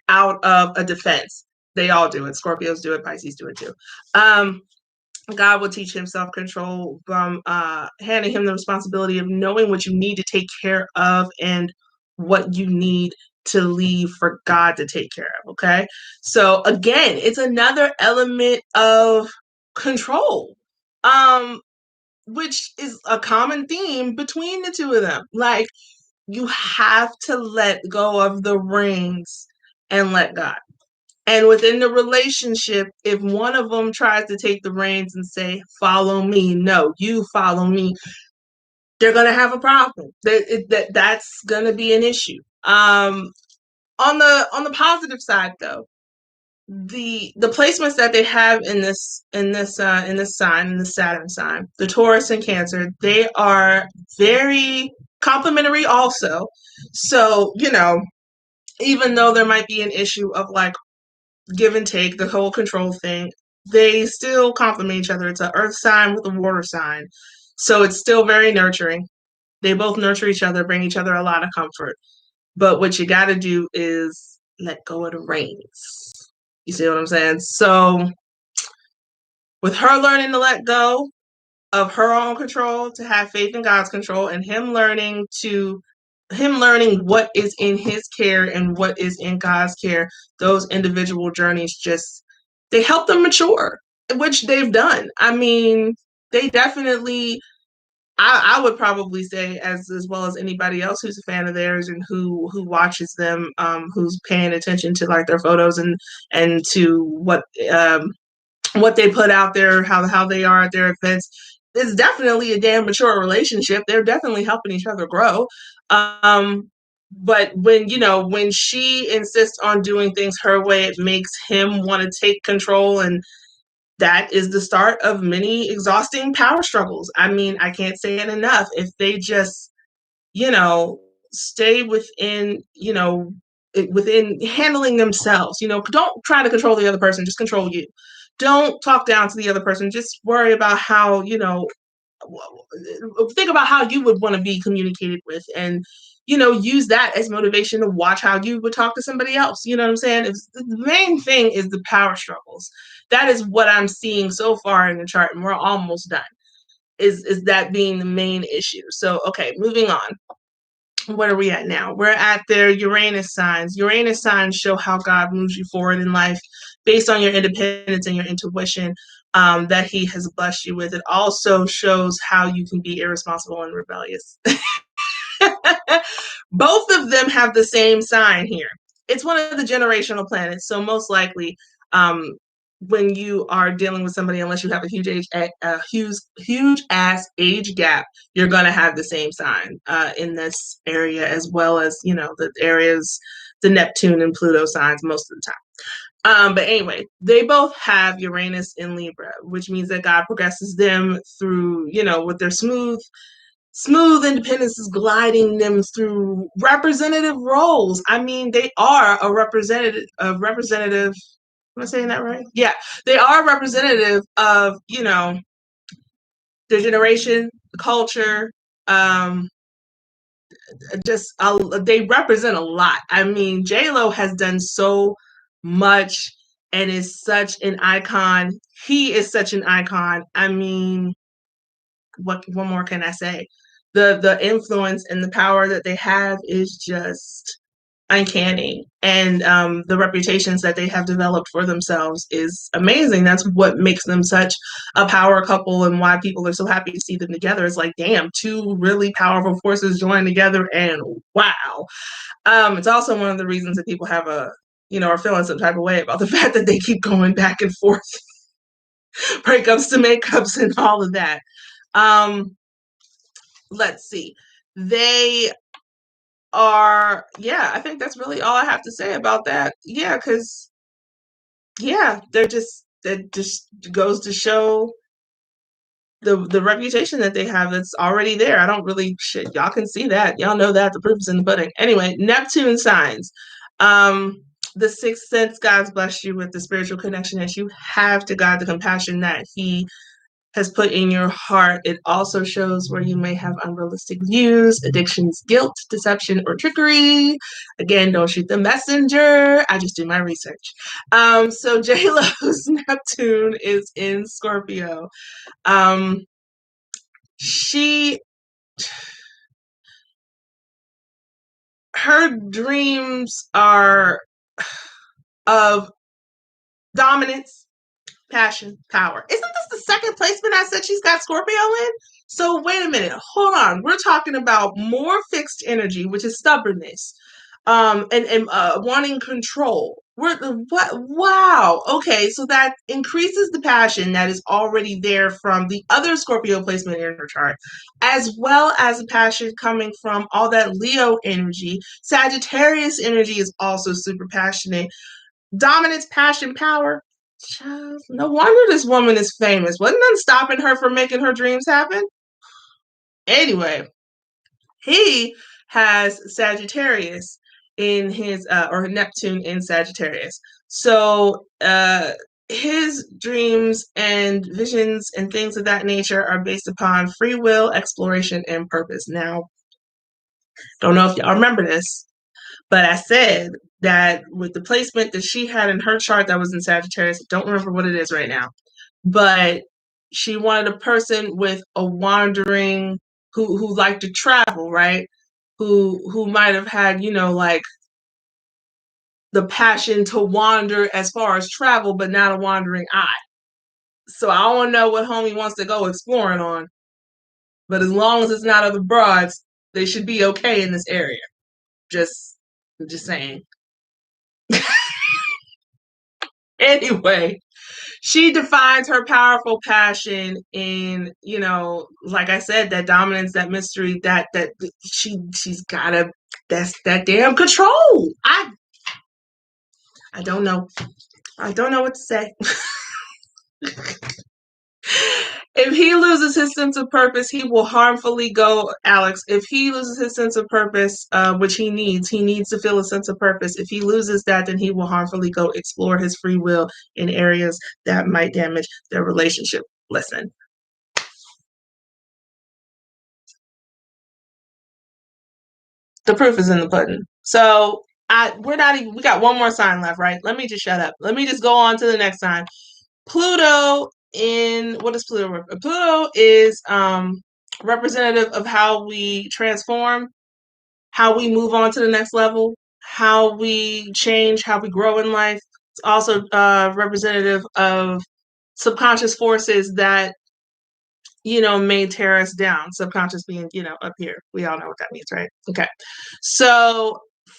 out of a defense. They all do it. Scorpios do it. Pisces do it too. God will teach him self-control from handing him the responsibility of knowing what you need to take care of and what you need to leave for God to take care of. Okay. So again, it's another element of control, which is a common theme between the two of them. Like, you have to let go of the reins and let God. And within the relationship, if one of them tries to take the reins and say, follow me, no, you follow me, they're going to have a problem. That's going to be an issue. On the positive side, though, the placements that they have in this sign, in the Saturn sign, the Taurus and Cancer, they are very complementary also. So, even though there might be an issue of like give and take, the whole control thing, they still complement each other. It's an earth sign with a water sign. So it's still very nurturing. They both nurture each other, bring each other a lot of comfort. But what you got to do is let go of the reins. You see what I'm saying? So with her learning to let go of her own control, to have faith in God's control, and him learning what is in his care and what is in God's care, those individual journeys just, they help them mature, which they've done. I mean, they definitely, I would probably say, as well as anybody else who's a fan of theirs and who watches them, who's paying attention to like their photos and to what they put out there, how they are at their events. It's definitely a damn mature relationship. They're definitely helping each other grow. But when she insists on doing things her way, it makes him want to take control, and that is the start of many exhausting power struggles. I mean, I can't say it enough. If they just, stay within handling themselves, don't try to control the other person, just control you. Don't talk down to the other person. Just worry about how, think about how you would want to be communicated with, and use that as motivation to watch how you would talk to somebody else. You know what I'm saying? The main thing is the power struggles. That is what I'm seeing so far in the chart, and we're almost done. Is that being the main issue? So okay, moving on. What are we at now? We're at their Uranus signs. Uranus signs show how God moves you forward in life based on your independence and your intuition, that he has blessed you with. It also shows how you can be irresponsible and rebellious. Both of them have the same sign here. It's one of the generational planets, so most likely, when you are dealing with somebody, unless you have a huge ass age gap, you're gonna have the same sign in this area, as well as the areas, the Neptune and Pluto signs most of the time. But anyway, they both have Uranus in Libra, which means that God progresses them through, with their smooth independence, is gliding them through representative roles. I mean, they are a representative. Am I saying that right? Yeah, they are representative of, their generation, the culture. Um, they represent a lot. I mean, Jlo has done so much and is such an icon. He is such an icon. I mean, what more can I say? The influence and the power that they have is just uncanny, and the reputations that they have developed for themselves is amazing. That's what makes them such a power couple, and why people are so happy to see them together. It's like, damn, two really powerful forces joined together, and wow. It's also one of the reasons that people have are feeling some type of way about the fact that they keep going back and forth, breakups to makeups and all of that. Let's see. They I think that's really all I have to say about that. Yeah, because that just goes to show the reputation that they have that's already there. I don't really shit. Y'all can see that. Y'all know that the proof is in the pudding. Anyway, Neptune signs. The sixth sense God's blessed you with, the spiritual connection that you have to God, the compassion that he has put in your heart. It also shows where you may have unrealistic views, addictions, guilt, deception, or trickery. Again, don't shoot the messenger. I just do my research. So Jlo's Neptune is in Scorpio. She her dreams are of dominance, passion, power. Isn't this the second placement I said she's got Scorpio in? So wait a minute, hold on. We're talking about more fixed energy, which is stubbornness, and wanting control. What? Wow. Okay, so that increases the passion that is already there from the other Scorpio placement in her chart, as well as the passion coming from all that Leo energy. Sagittarius energy is also super passionate. Dominance, passion, power. Child, no wonder this woman is famous. Wasn't nothing stopping her from making her dreams happen? Anyway, he has Sagittarius in his or Neptune in Sagittarius. So his dreams and visions and things of that nature are based upon free will, exploration, and purpose. Now, don't know if y'all remember this, but I said that with the placement that she had in her chart that was in Sagittarius, I don't remember what it is right now, but she wanted a person with a wandering who liked to travel, right? Who might have had, like the passion to wander as far as travel, but not a wandering eye. So I don't know what homie wants to go exploring on, but as long as it's not other broads, they should be okay in this area. Just saying. Anyway, she defines her powerful passion in, like I said, that dominance, that mystery, that she's gotta, that's that damn control. I don't know. I don't know what to say. If he loses his sense of purpose, he will harmfully go, Alex. If he loses his sense of purpose, which he needs to feel a sense of purpose. If he loses that, then he will harmfully go explore his free will in areas that might damage their relationship. Listen. The proof is in the pudding. So we got one more sign left, right? Let me just shut up. Let me just go on to the next sign. Pluto what is Pluto? Pluto is representative of how we transform, how we move on to the next level, how we change, how we grow in life. It's also representative of subconscious forces that may tear us down. Subconscious being, up here. We all know what that means, right? Okay. So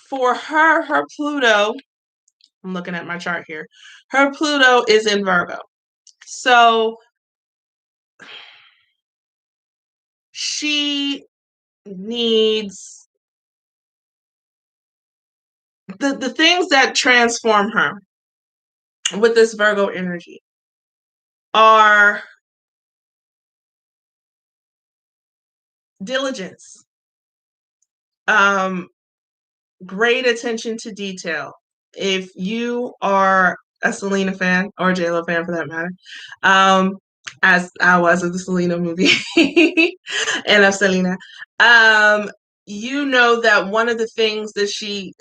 for her Pluto, I'm looking at my chart here. Her Pluto is in Virgo. So she needs the things that transform her with this Virgo energy are diligence, great attention to detail. If you are a Selena fan or a Jlo fan for that matter, as I was of the Selena movie and of Selena, you know that one of the things that she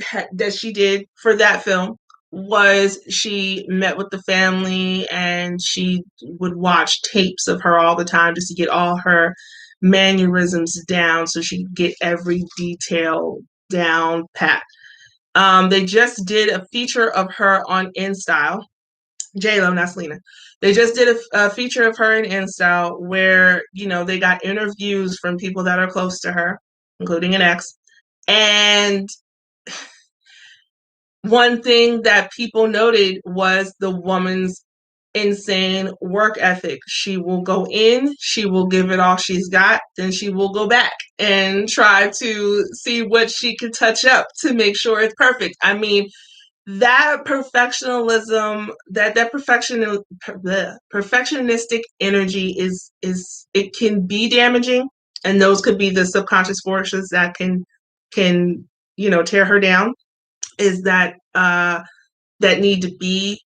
did for that film was she met with the family and she would watch tapes of her all the time just to get all her mannerisms down so she could get every detail down pat. They just did a feature of her on InStyle. Jlo, not Selena. They just did a feature of her in InStyle where, they got interviews from people that are close to her, including an ex. And one thing that people noted was the woman's insane work ethic. She will go in, she will give it all she's got, then she will go back and try to see what she can touch up to make sure it's perfect. I mean, that perfectionism, that perfectionistic energy is it can be damaging, and those could be the subconscious forces that can tear her down. Is that need to be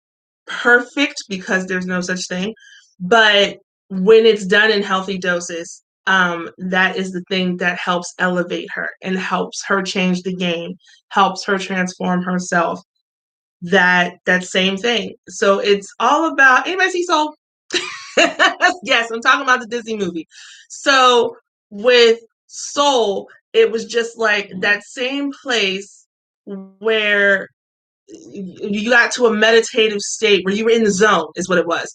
perfect because there's no such thing. But when it's done in healthy doses, that is the thing that helps elevate her and helps her change the game, helps her transform herself. That same thing. So it's all about, anybody see Soul? Yes, I'm talking about the Disney movie. So with Soul, it was just like that same place where you got to a meditative state where you were in the zone, is what it was.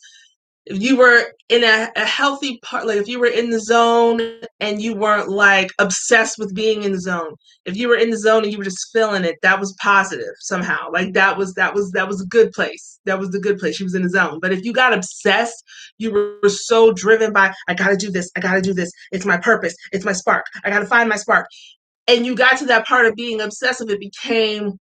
If you were in a healthy part, like if you were in the zone and you weren't like obsessed with being in the zone, if you were in the zone and you were just feeling it, that was positive somehow. Like that was a good place. That was the good place. She was in the zone. But if you got obsessed, you were so driven by, I gotta do this, I gotta do this. It's my purpose, it's my spark. I gotta find my spark. And you got to that part of being obsessive, it became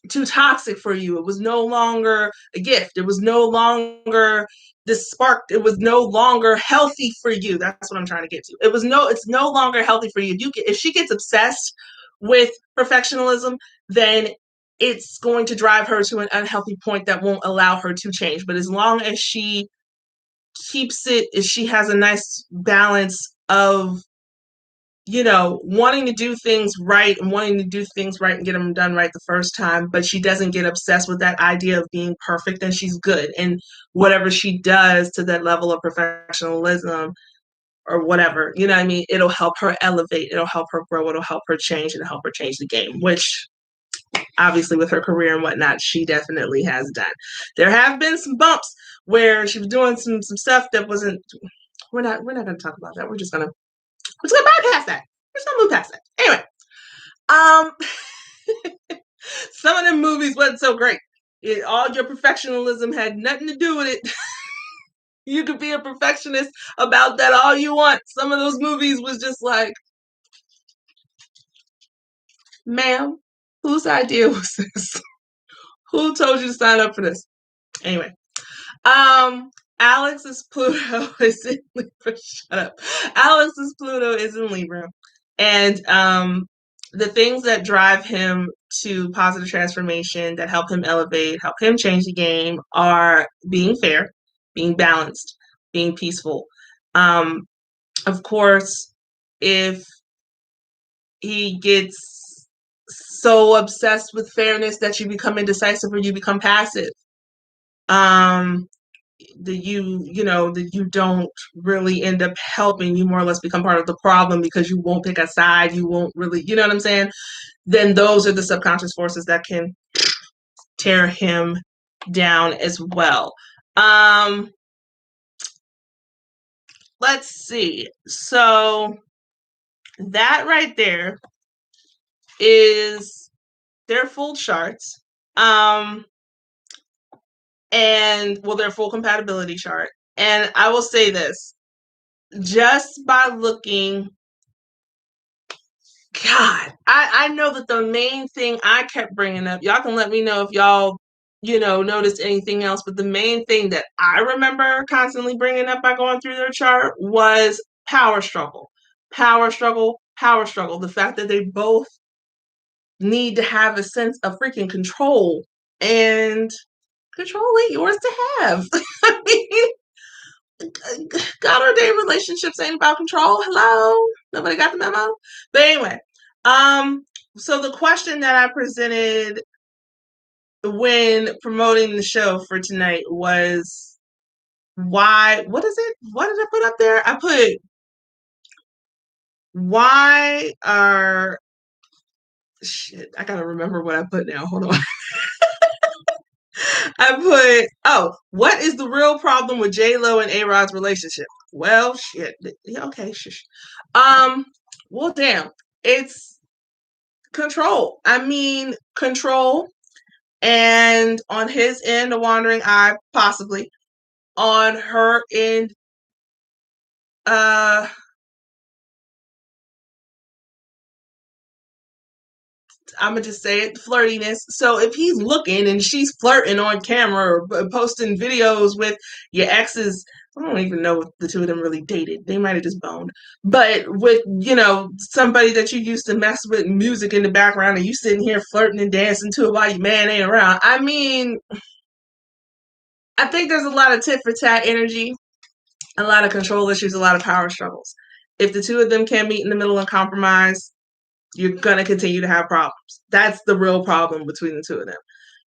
too toxic for you. It was no longer a gift. It was no longer this spark. It was no longer healthy for you. That's what I'm trying to get to. It's no longer healthy for you. If she gets obsessed with perfectionism, then it's going to drive her to an unhealthy point that won't allow her to change. But as long as she keeps it, if she has a nice balance of wanting to do things right and wanting to do things right and get them done right the first time, but she doesn't get obsessed with that idea of being perfect, then she's good. And whatever she does to that level of professionalism or whatever, you know what I mean? It'll help her elevate. It'll help her grow. It'll help her change. It'll help her change the game, which obviously with her career and whatnot, she definitely has done. There have been some bumps where she was doing some stuff that wasn't, we're not going to talk about that. We're just gonna bypass that. We're just gonna move past that. Anyway, some of them movies wasn't so great. All your perfectionism had nothing to do with it. You could be a perfectionist about that all you want. Some of those movies was just like, ma'am, whose idea was this? Who told you to sign up for this? Anyway, Alex's Pluto is in Libra. Shut up. Alex's Pluto is in Libra. And the things that drive him to positive transformation, that help him elevate, help him change the game, are being fair, being balanced, being peaceful. Of course, if he gets so obsessed with fairness that you become indecisive or you become passive, that you don't really end up helping, you more or less become part of the problem because you won't pick a side, you won't really, you know what I'm saying? Then those are the subconscious forces that can tear him down as well. Let's see. So that right there is their full charts. And well, their full compatibility chart. And I will say this, just by looking, God, I know that the main thing I kept bringing up, y'all can let me know if y'all, noticed anything else, but the main thing that I remember constantly bringing up by going through their chart was power struggle. Power struggle, power struggle. The fact that they both need to have a sense of freaking control, and control ain't yours to have. I mean, God ordained relationships ain't about control. Hello? Nobody got the memo? But anyway, so the question that I presented when promoting the show for tonight was, what is it? What did I put up there? I put, why are, shit, I gotta remember what I put now. Hold on. I put, what is the real problem with Jlo and ARod's relationship? Well, shit. Yeah, okay, shush. Well, damn. It's control. I mean, control. And on his end, a wandering eye, possibly. On her end, I'm gonna just say it, flirtiness. So if he's looking and she's flirting on camera or posting videos with your exes, I don't even know if the two of them really dated. They might have just boned. But with, somebody that you used to mess with, music in the background, and you sitting here flirting and dancing to it while your man ain't around. I mean, I think there's a lot of tit for tat energy, a lot of control issues, a lot of power struggles. If the two of them can't meet in the middle and compromise, you're going to continue to have problems. That's the real problem between the two of them.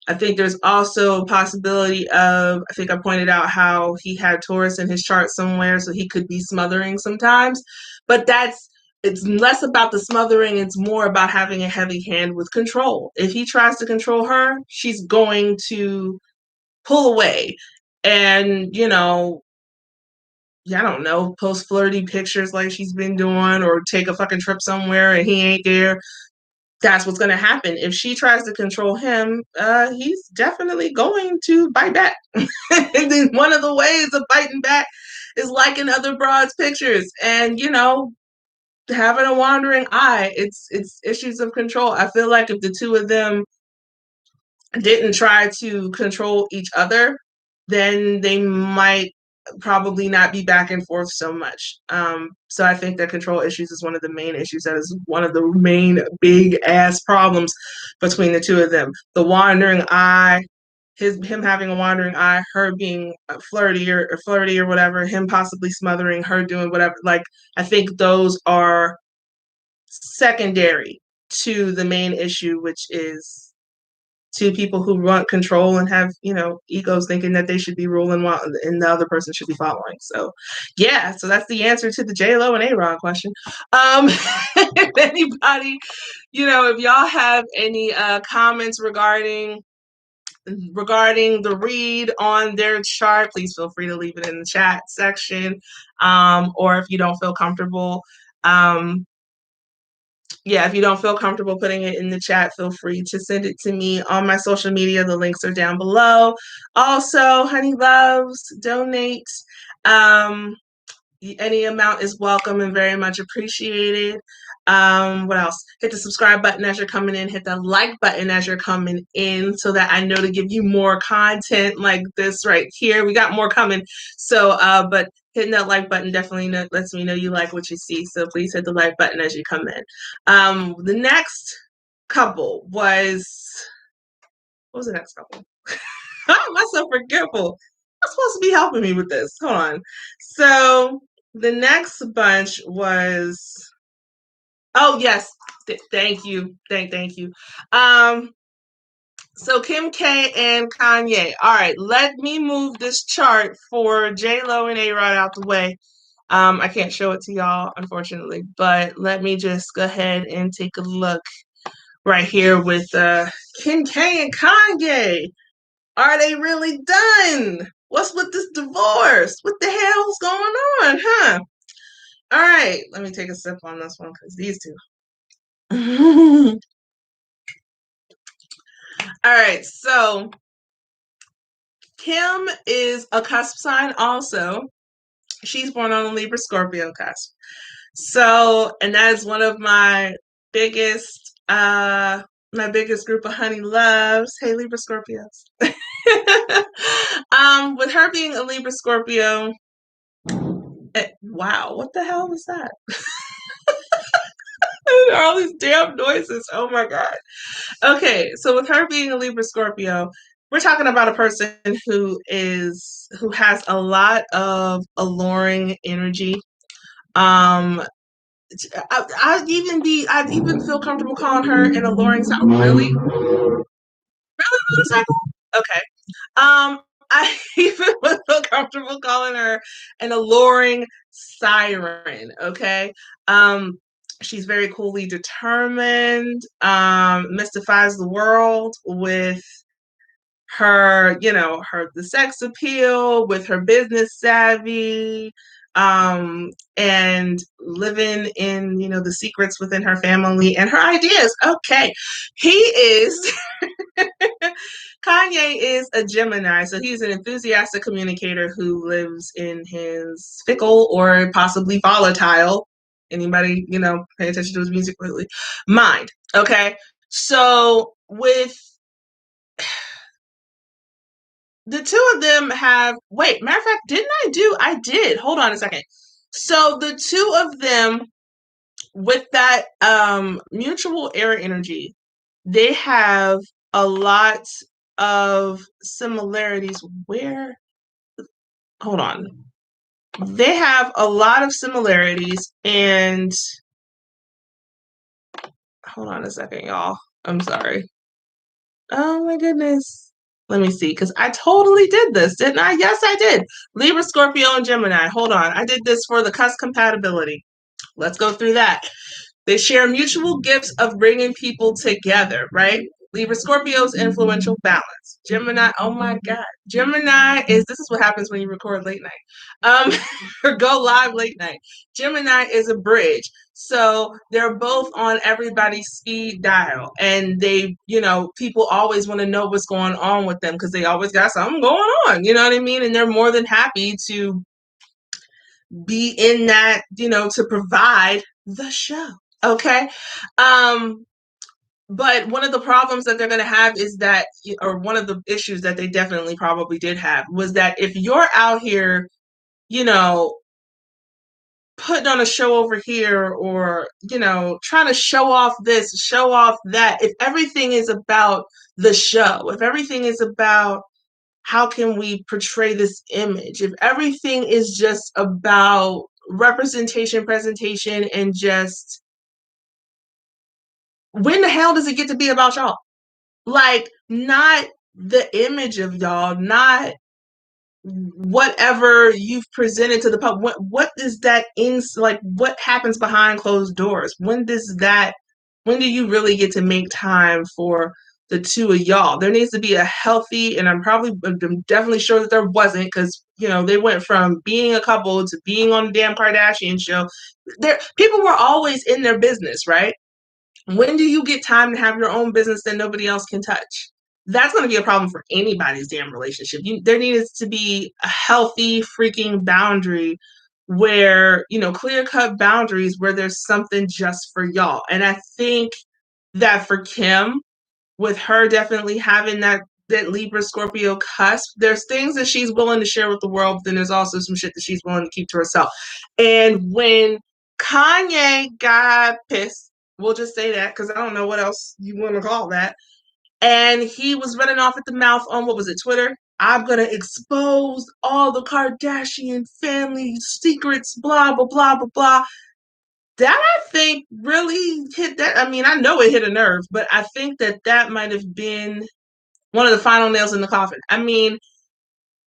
I think there's also a possibility of, I think I pointed out how he had Taurus in his chart somewhere, so he could be smothering sometimes. But that's it's less about the smothering, it's more about having a heavy hand with control. If he tries to control her, she's going to pull away and, I don't know, post flirty pictures like she's been doing or take a fucking trip somewhere and he ain't there. That's what's going to happen. If she tries to control him, he's definitely going to bite back. And then one of the ways of biting back is liking other broads' pictures. And, having a wandering eye, it's issues of control. I feel like if the two of them didn't try to control each other, then they might probably not be back and forth so much. So I think that control issues is one of the main issues. That is one of the main big ass problems between the two of them. The wandering eye, him having a wandering eye, her being flirty or whatever, him possibly smothering her doing whatever. Like, I think those are secondary to the main issue, which is two people who want control and have, egos thinking that they should be ruling while and the other person should be following. So yeah, so that's the answer to the Jlo and ARod question. If anybody, if y'all have any comments regarding the read on their chart, please feel free to leave it in the chat section. Or if you don't feel comfortable, if you don't feel comfortable putting it in the chat, feel free to send it to me on my social media. The links are down below. Also, honey loves, donate. Any amount is welcome and very much appreciated. What else? Hit the subscribe button as you're coming in. Hit the like button as you're coming in so that I know to give you more content like this right here. We got more coming. So, but hitting that like button definitely lets me know you like what you see. So please hit the like button as you come in. The next couple was, what was the next couple? I'm myself forgetful. I'm supposed to be helping me with this. Hold on. So the next bunch was, oh yes, thank you, thank you. So Kim K and Kanye. All right, let me move this chart for Jlo and ARod out the way. I can't show it to y'all, unfortunately, but let me just go ahead and take a look right here with Kim K and Kanye. Are they really done? What's with this divorce? What the hell's going on, huh? All right, let me take a sip on this one because these two. All right, so Kim is a cusp sign also. She's born on a Libra Scorpio cusp. So, and that is one of my biggest group of honey loves. Hey, Libra Scorpios. With her being a Libra Scorpio, wow, what the hell was that? All these damn noises. Oh my God. Okay, so with her being a Libra Scorpio, we're talking about a person who has a lot of alluring energy. I'd even feel comfortable calling her an alluring sign. Really? Really, motorcycle? Okay. I even would feel comfortable calling her an alluring siren. Okay. She's very coolly determined. Mystifies the world with her, the sex appeal, with her business savvy, and living in, the secrets within her family and her ideas. Okay. He is Kanye is a Gemini, so he's an enthusiastic communicator who lives in his fickle or possibly volatile. Anybody, pay attention to his music lately? Mind. Okay. So with the two of them matter of fact, I did. Hold on a second. So the two of them with that mutual air energy, they have a lot of similarities. Hold on. They have a lot of similarities, and hold on a second, y'all. I'm sorry. Oh my goodness. Let me see, because I totally did this, didn't I? Yes, I did. Libra, Scorpio, and Gemini. Hold on. I did this for the cusp compatibility. Let's go through that. They share mutual gifts of bringing people together, right? Libra Scorpio's influential balance. Gemini, oh my God. Gemini this is what happens when you record late night. Or go live late night. Gemini is a bridge. So they're both on everybody's speed dial. And they, people always want to know what's going on with them because they always got something going on. You know what I mean? And they're more than happy to be in that, to provide the show. Okay. But one of the problems that they're going to have is that, or one of the issues that they definitely probably did have was that if you're out here, putting on a show over here or, trying to show off this, show off that, if everything is about the show, if everything is about how can we portray this image, if everything is just about representation, presentation, and just when the hell does it get to be about y'all? Like, not the image of y'all, not whatever you've presented to the public. What is that like what happens behind closed doors? When do you really get to make time for the two of y'all? There needs to be a healthy, and I'm definitely sure that there wasn't, because they went from being a couple to being on the damn Kardashian show. People were always in their business, right? When do you get time to have your own business that nobody else can touch? That's going to be a problem for anybody's damn relationship. There needs to be a healthy freaking boundary where, clear cut boundaries where there's something just for y'all. And I think that for Kim, with her definitely having that Libra Scorpio cusp, there's things that she's willing to share with the world, but then there's also some shit that she's willing to keep to herself. And when Kanye got pissed, we'll just say that because I don't know what else you want to call that, and he was running off at the mouth on, what was it, Twitter? I'm going to expose all the Kardashian family secrets, blah, blah, blah, blah, blah. That, I think, really hit that. I mean, I know it hit a nerve, but I think that might have been one of the final nails in the coffin. I mean,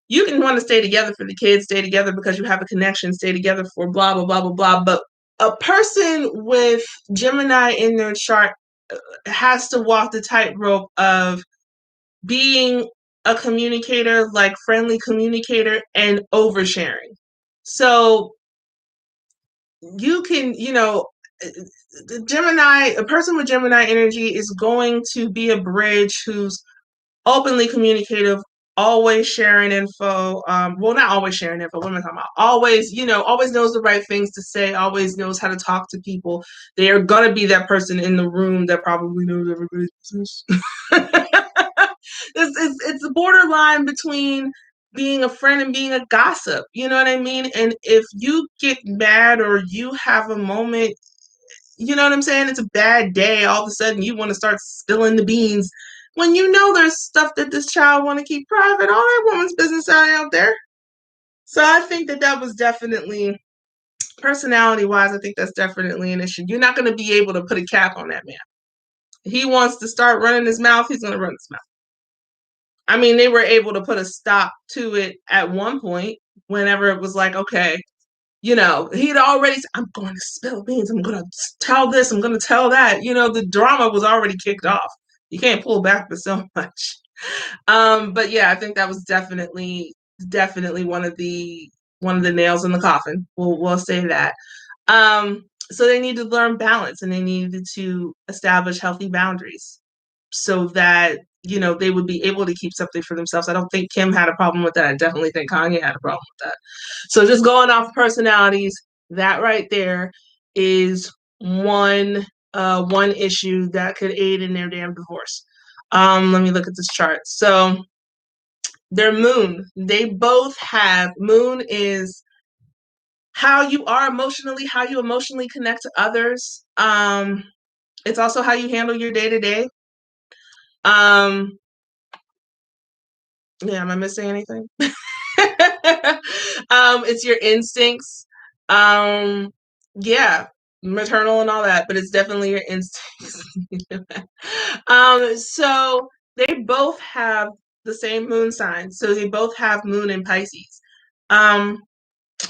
you can want to stay together for the kids, stay together because you have a connection, stay together for blah, blah, blah, blah, blah. But a person with Gemini in their chart has to walk the tightrope of being a communicator, like friendly communicator, and oversharing. So you can, a person with Gemini energy is going to be a bridge who's openly communicative, always sharing info. Well, not always sharing info. What am I talking about? Always, always knows the right things to say, always knows how to talk to people. They are going to be that person in the room that probably knows everybody's business. It's a borderline between being a friend and being a gossip. You know what I mean? And if you get mad or you have a moment, you know what I'm saying? It's a bad day. All of a sudden, you want to start spilling the beans when there's stuff that this child want to keep private. All that woman's business out there. So I think that was definitely, personality-wise, I think that's definitely an issue. You're not going to be able to put a cap on that man. He wants to start running his mouth, he's going to run his mouth. I mean, they were able to put a stop to it at one point whenever it was like, okay, he'd already said, I'm going to spill beans. I'm going to tell this. I'm going to tell that. The drama was already kicked off. You can't pull back for so much. But yeah, I think that was definitely one of the nails in the coffin. We'll say that. So they need to learn balance, and they needed to establish healthy boundaries so that they would be able to keep something for themselves. I don't think Kim had a problem with that. I definitely think Kanye had a problem with that. So just going off personalities, that right there is one issue that could aid in their damn divorce. Let me look at this chart. So their moon, they both have, moon is how you are emotionally, how you emotionally connect to others. It's also how you handle your day-to-day. Yeah, am I missing anything? It's your instincts. Yeah, maternal and all that, but it's definitely your instincts. So they both have the same moon sign. So they both have moon in Pisces.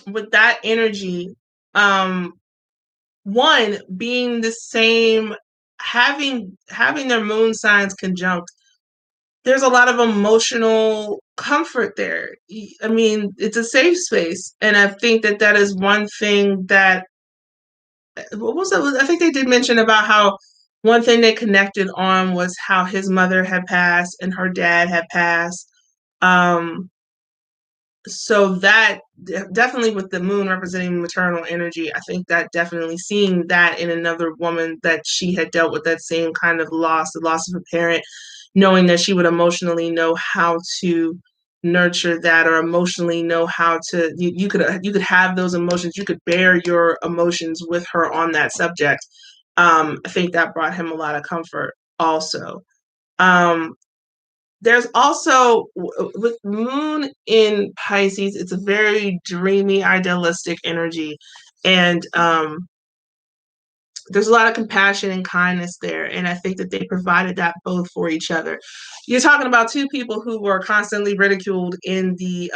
With that energy, one being the same, having their moon signs conjunct, there's a lot of emotional comfort there. I mean, it's a safe space, and I think that that is one thing that, what was it? I think they did mention about how one thing they connected on was how his mother had passed and her dad had passed. Um, so that definitely, with the moon representing maternal energy, I think that definitely seeing that in another woman, that she had dealt with that same kind of loss, the loss of a parent, knowing that she would emotionally know how to nurture that, or emotionally know how to, you could have those emotions, you could bear your emotions with her on that subject. I think that brought him a lot of comfort also. um there's also, with moon in Pisces, it's a very dreamy, idealistic energy, and there's a lot of compassion and kindness there, and I think that they provided that both for each other. You're talking about two people who were constantly ridiculed in the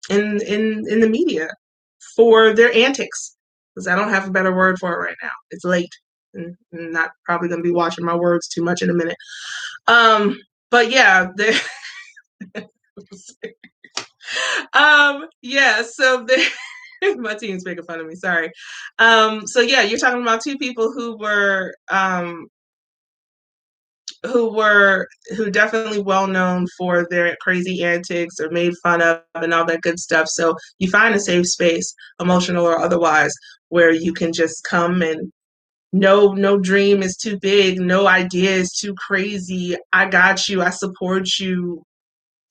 in the media for their antics, because I don't have a better word for it right now. It's late, and I'm not probably going to be watching my words too much in a minute. But yeah, yeah, so my team's making fun of me, sorry. So yeah, you're talking about two people who definitely well known for their crazy antics or made fun of and all that good stuff. So you find a safe space, emotional or otherwise, where you can just come, and no dream is too big, no idea is too crazy. I got you, I support you.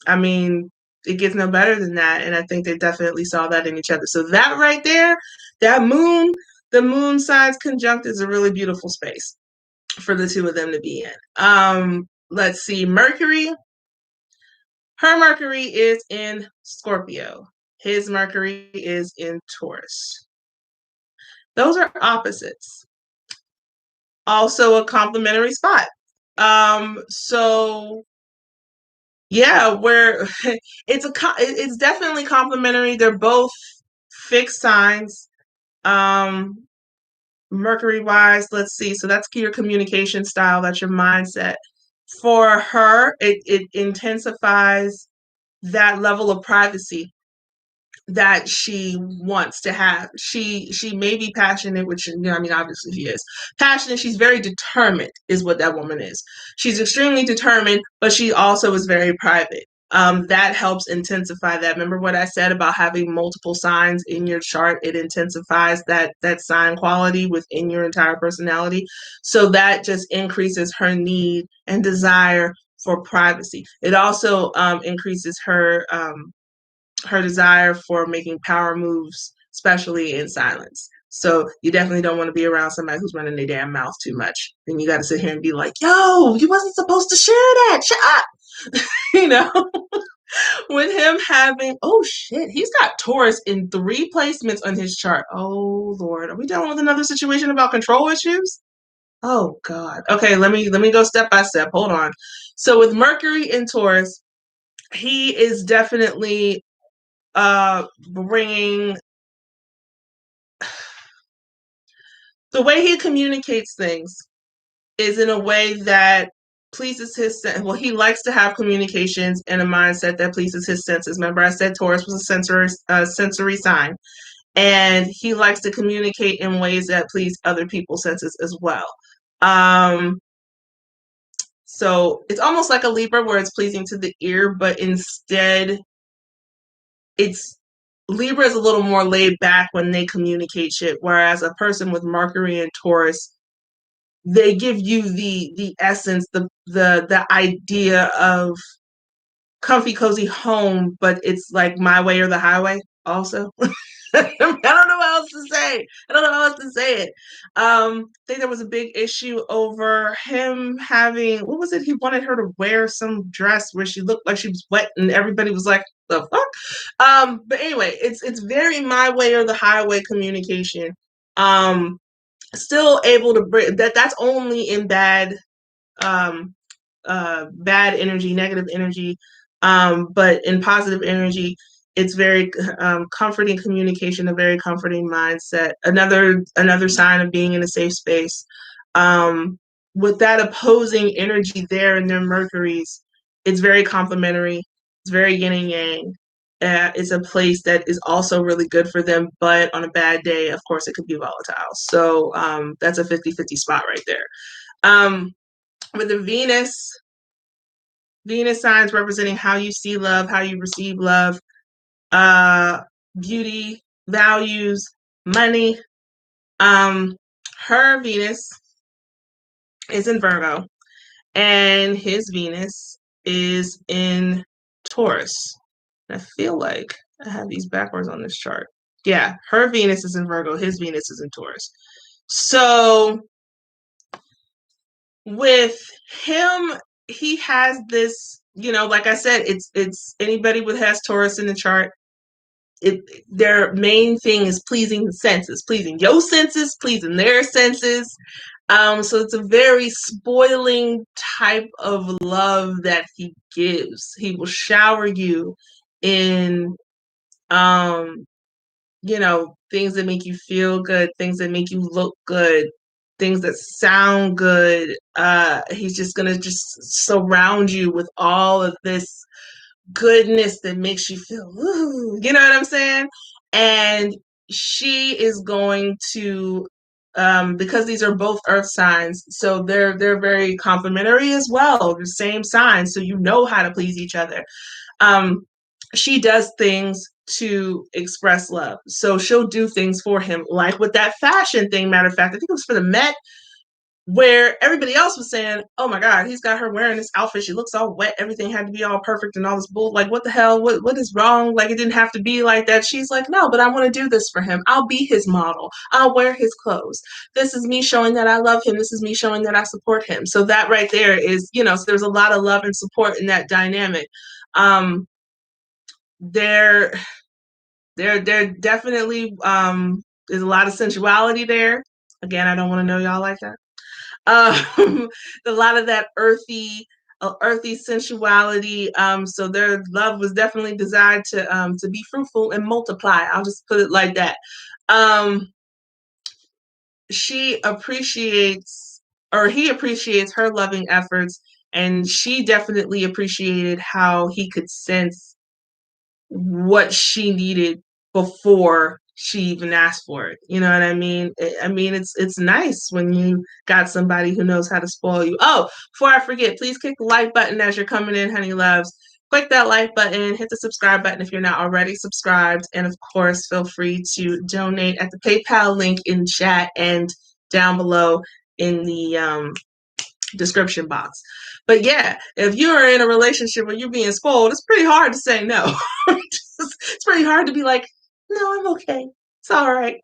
I mean, it gets no better than that. And I think they definitely saw that in each other. So that right there, that moon, the moon signs conjunct is a really beautiful space for the two of them to be in. Let's see, Mercury. Her Mercury is in Scorpio. His Mercury is in Taurus. Those are opposites. Also a complementary spot. So yeah, where it's definitely complementary. They're both fixed signs. Um, Mercury wise, let's see. So that's your communication style. That's your mindset. For her, it intensifies that level of privacy that she wants to have. She may be passionate, which, you know, I mean, obviously she is passionate. She's very determined, is what that woman is. She's extremely determined, but she also is very private. That helps intensify that. Remember what I said about having multiple signs in your chart? It intensifies that sign quality within your entire personality. So that just increases her need and desire for privacy. It also increases her desire for making power moves, especially in silence. So you definitely don't want to be around somebody who's running their damn mouth too much. Then you got to sit here and be like, "Yo, you wasn't supposed to share that. Shut up." You know, with him having, oh shit, he's got Taurus in 3 placements on his chart. Oh Lord, are we dealing with another situation about control issues? Oh God. Okay, let me go step by step. Hold on. So with Mercury in Taurus, he is definitely bringing the way he communicates things is in a way that pleases his well, he likes to have communications in a mindset that pleases his senses. Remember, I said Taurus was a sensory sign, and he likes to communicate in ways that please other people's senses as well. Um, so it's almost like a Libra, where it's pleasing to the ear, but instead it's Libra is a little more laid back when they communicate shit, whereas a person with Mercury and Taurus, they give you the essence, the idea of comfy, cozy home, but it's like my way or the highway also. I don't know how else to say. I don't know how else to say it. I think there was a big issue over him having, what was it? He wanted her to wear some dress where she looked like she was wet, and everybody was like, the fuck? But anyway, it's very my way or the highway communication. Still able to bring that's only in um bad energy, negative energy, but in positive energy, It's very comforting communication, a very comforting mindset. Another sign of being in a safe space. With that opposing energy there in their Mercuries, it's very complementary. It's very yin and yang. It's a place that is also really good for them, but on a bad day, of course, it could be volatile. So that's a 50-50 spot right there. With the Venus signs representing how you see love, how you receive love, uh, beauty, values, money. Her Venus is in Virgo, and his Venus is in Taurus. I feel like I have these backwards on this chart. Yeah, her Venus is in Virgo, his Venus is in Taurus. So with him, he has this, like I said, it's anybody with has Taurus in the chart. Their main thing is pleasing the senses, pleasing your senses, pleasing their senses. So it's a very spoiling type of love that he gives. He will shower you in, things that make you feel good, things that make you look good, things that sound good. He's just gonna just surround you with all of this goodness that makes you feel, ooh, you know what I'm saying? And she is going to, because these are both earth signs, so they're very complementary as well, the same signs, so you know how to please each other. She does things to express love. So she'll do things for him, like with that fashion thing. Matter of fact, I think it was for the Met, where everybody else was saying, "Oh my God, he's got her wearing this outfit. She looks all wet. Everything had to be all perfect and all this bull. Like, what the hell? What is wrong? Like, it didn't have to be like that." She's like, "No, but I want to do this for him. I'll be his model. I'll wear his clothes. This is me showing that I love him. This is me showing that I support him." So that right there is, so there's a lot of love and support in that dynamic. There, there definitely there's a lot of sensuality there. Again, I don't want to know y'all like that. A lot of that earthy sensuality. So their love was definitely designed to be fruitful and multiply. I'll just put it like that. She appreciates, or he appreciates her loving efforts, and she definitely appreciated how he could sense what she needed before she even asked for it. You know what I mean? It's nice when you got somebody who knows how to spoil you. Oh, before I forget, please click the like button as you're coming in, honey loves. Click that like button, hit the subscribe button if you're not already subscribed, and of course, feel free to donate at the PayPal link in chat and down below in the description box. But yeah, if you're in a relationship where you're being spoiled, it's pretty hard to say no. It's pretty hard to be like, "No, I'm okay. It's all right."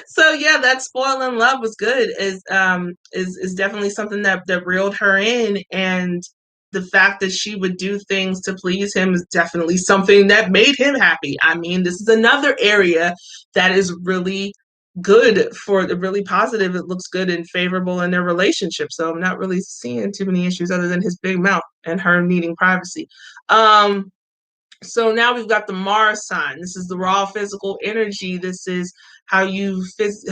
So yeah, that spoiling love was good. Is definitely something that reeled her in, and the fact that she would do things to please him is definitely something that made him happy. I mean, this is another area that is really good for the really positive. It looks good and favorable in their relationship. So I'm not really seeing too many issues other than his big mouth and her needing privacy. So now we've got the Mars sign. This is the raw physical energy. This is how you this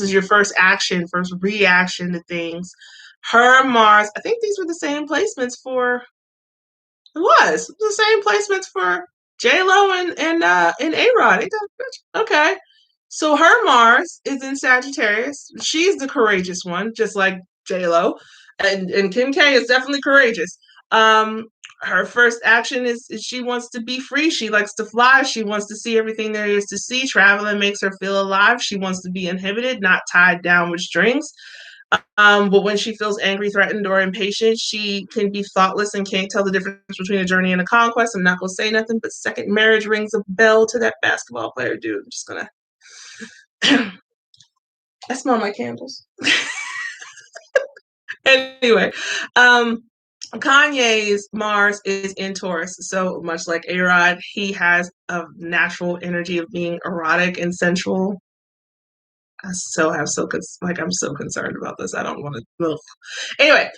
is your first action, first reaction to things. Her Mars, I think these were the same placements for it was the same placements for Jlo and ARod. Okay. So her Mars is in Sagittarius. She's the courageous one, just like Jlo. And Kim K is definitely courageous. Her first action is she wants to be free. She likes to fly. She wants to see everything there is to see. Traveling makes her feel alive. She wants to be inhibited, not tied down with strings. But when she feels angry, threatened, or impatient, she can be thoughtless and can't tell the difference between a journey and a conquest. I'm not going to say nothing, but second marriage rings a bell to that basketball player, dude. I'm just going to. I smell my candles. Anyway, Kanye's Mars is in Taurus, so much like ARod, he has a natural energy of being erotic and sensual. I'm so concerned about this. I don't want to. Anyway,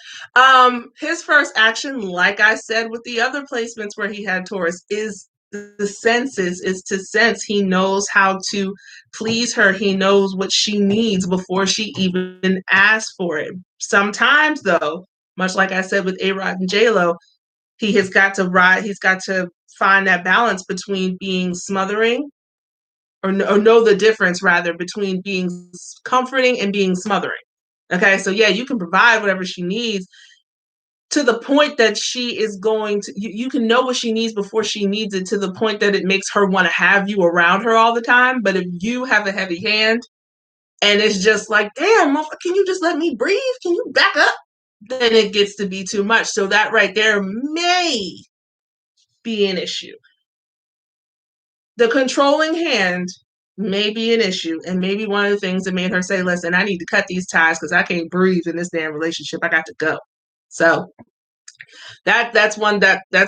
his first action, like I said with the other placements where he had Taurus, is the senses, is to sense. He knows how to please her. He knows what she needs before she even asks for it. Sometimes, though, much like I said with ARod and Jlo, he has got to ride. He's got to find that balance between being smothering or know the difference rather between being comforting and being smothering. Okay, so yeah, you can provide whatever she needs to the point that she is going to, you can know what she needs before she needs it, to the point that it makes her want to have you around her all the time. But if you have a heavy hand and it's just like, damn, can you just let me breathe? Can you back up? Then it gets to be too much. So that right there may be an issue. The controlling hand may be an issue, and maybe one of the things that made her say, listen, I need to cut these ties because I can't breathe in this damn relationship. I got to go. So that's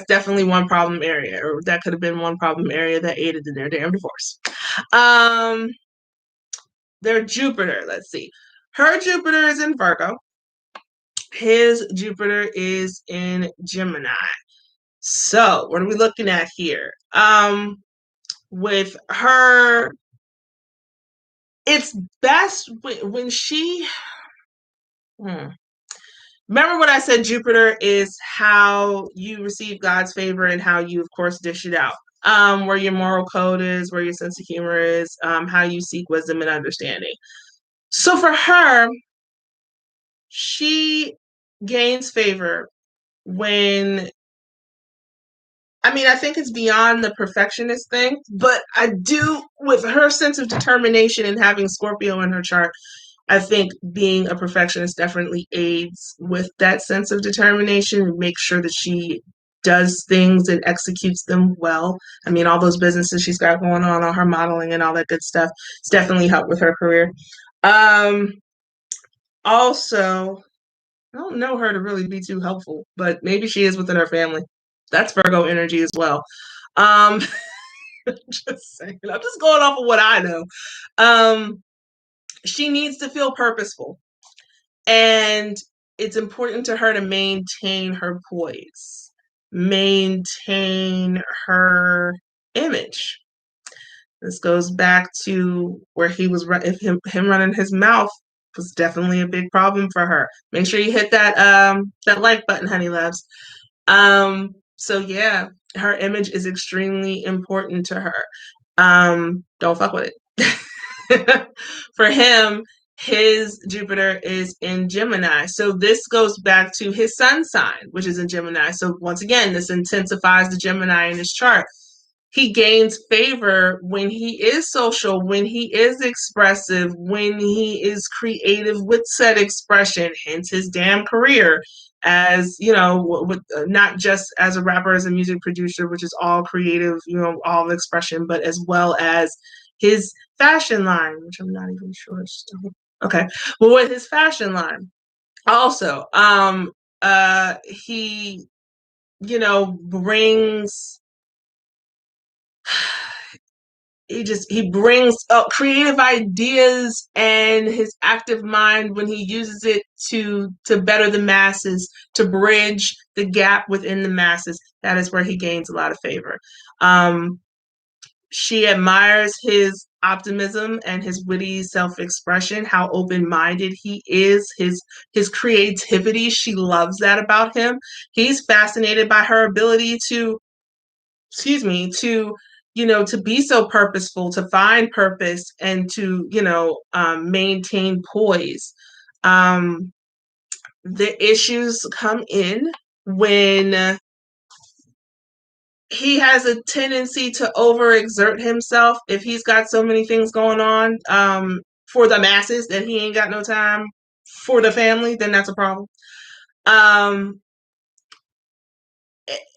definitely one problem area, or that could have been one problem area that aided in their damn divorce. Their Jupiter, let's see. Her Jupiter is in Virgo. His Jupiter is in Gemini. So what are we looking at here? With her, it's best when she remember what I said. Jupiter is how you receive God's favor and how you, of course, dish it out. Where your moral code is, where your sense of humor is, how you seek wisdom and understanding. So for her, she gains favor when, I think it's beyond the perfectionist thing, but I do, with her sense of determination and having Scorpio in her chart, I think being a perfectionist definitely aids with that sense of determination and make sure that she does things and executes them well. All those businesses she's got going on, all her modeling and all that good stuff, it's definitely helped with her career. Also, I don't know her to really be too helpful, but maybe she is within her family. That's Virgo energy as well. Just saying. I'm just going off of what I know. She needs to feel purposeful. And it's important to her to maintain her poise, maintain her image. This goes back to where he was, if him running his mouth was definitely a big problem for her. Make sure you hit that like button, honey loves. So yeah, her image is extremely important to her. Don't fuck with it. For him, his Jupiter is in Gemini. So this goes back to his sun sign, which is in Gemini. So once again, this intensifies the Gemini in his chart. He gains favor when he is social, when he is expressive, when he is creative with said expression, hence his damn career as, with, not just as a rapper, as a music producer, which is all creative, all expression, but as well as his fashion line, which I'm not even sure still. Okay. Well, with his fashion line, also, he, brings he brings creative ideas and his active mind when he uses it to better the masses, to bridge the gap within the masses. That is where he gains a lot of favor. She admires his optimism and his witty self-expression, how open-minded he is, his creativity. She loves that about him. He's fascinated by her ability to be so purposeful, to find purpose, and to maintain poise. The issues come in when he has a tendency to overexert himself. If he's got so many things going on for the masses that he ain't got no time for the family, then that's a problem.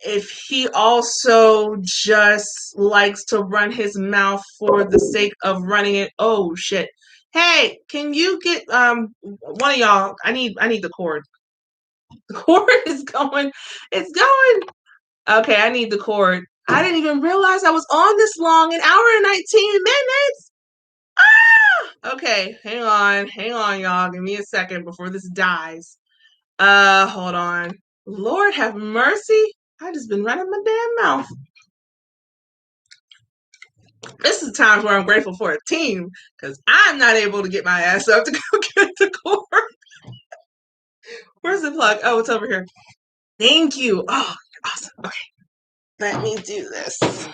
If he also just likes to run his mouth for the sake of running it, oh shit. Hey, can you get one of y'all? I need the cord. The cord is going. It's going. Okay, I need the cord. I didn't even realize I was on this long, an hour and 19 minutes. Okay, hang on, y'all. Give me a second before this dies. Hold on. Lord have mercy. I just been running my damn mouth. This is times where I'm grateful for a team because I'm not able to get my ass up to go get the cord. Where's the plug? Oh, it's over here. Thank you. Oh, awesome. Okay, let me do this.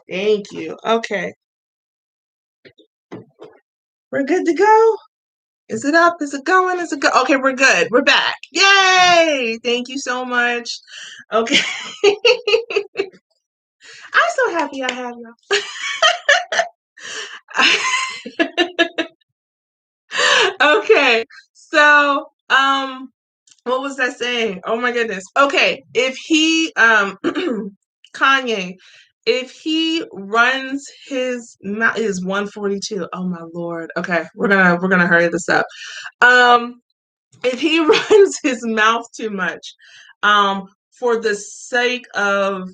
Thank you. Okay, we're good to go. Is it up? Is it going? Is it go? Okay, we're good. We're back. Yay! Thank you so much. Okay. I'm so happy I have you. Okay. So, what was I saying? Oh my goodness. Okay, if he Kanye, if he runs his mouth is 142. Oh my lord. Okay, we're gonna hurry this up. Um if he runs his mouth too much, for the sake of,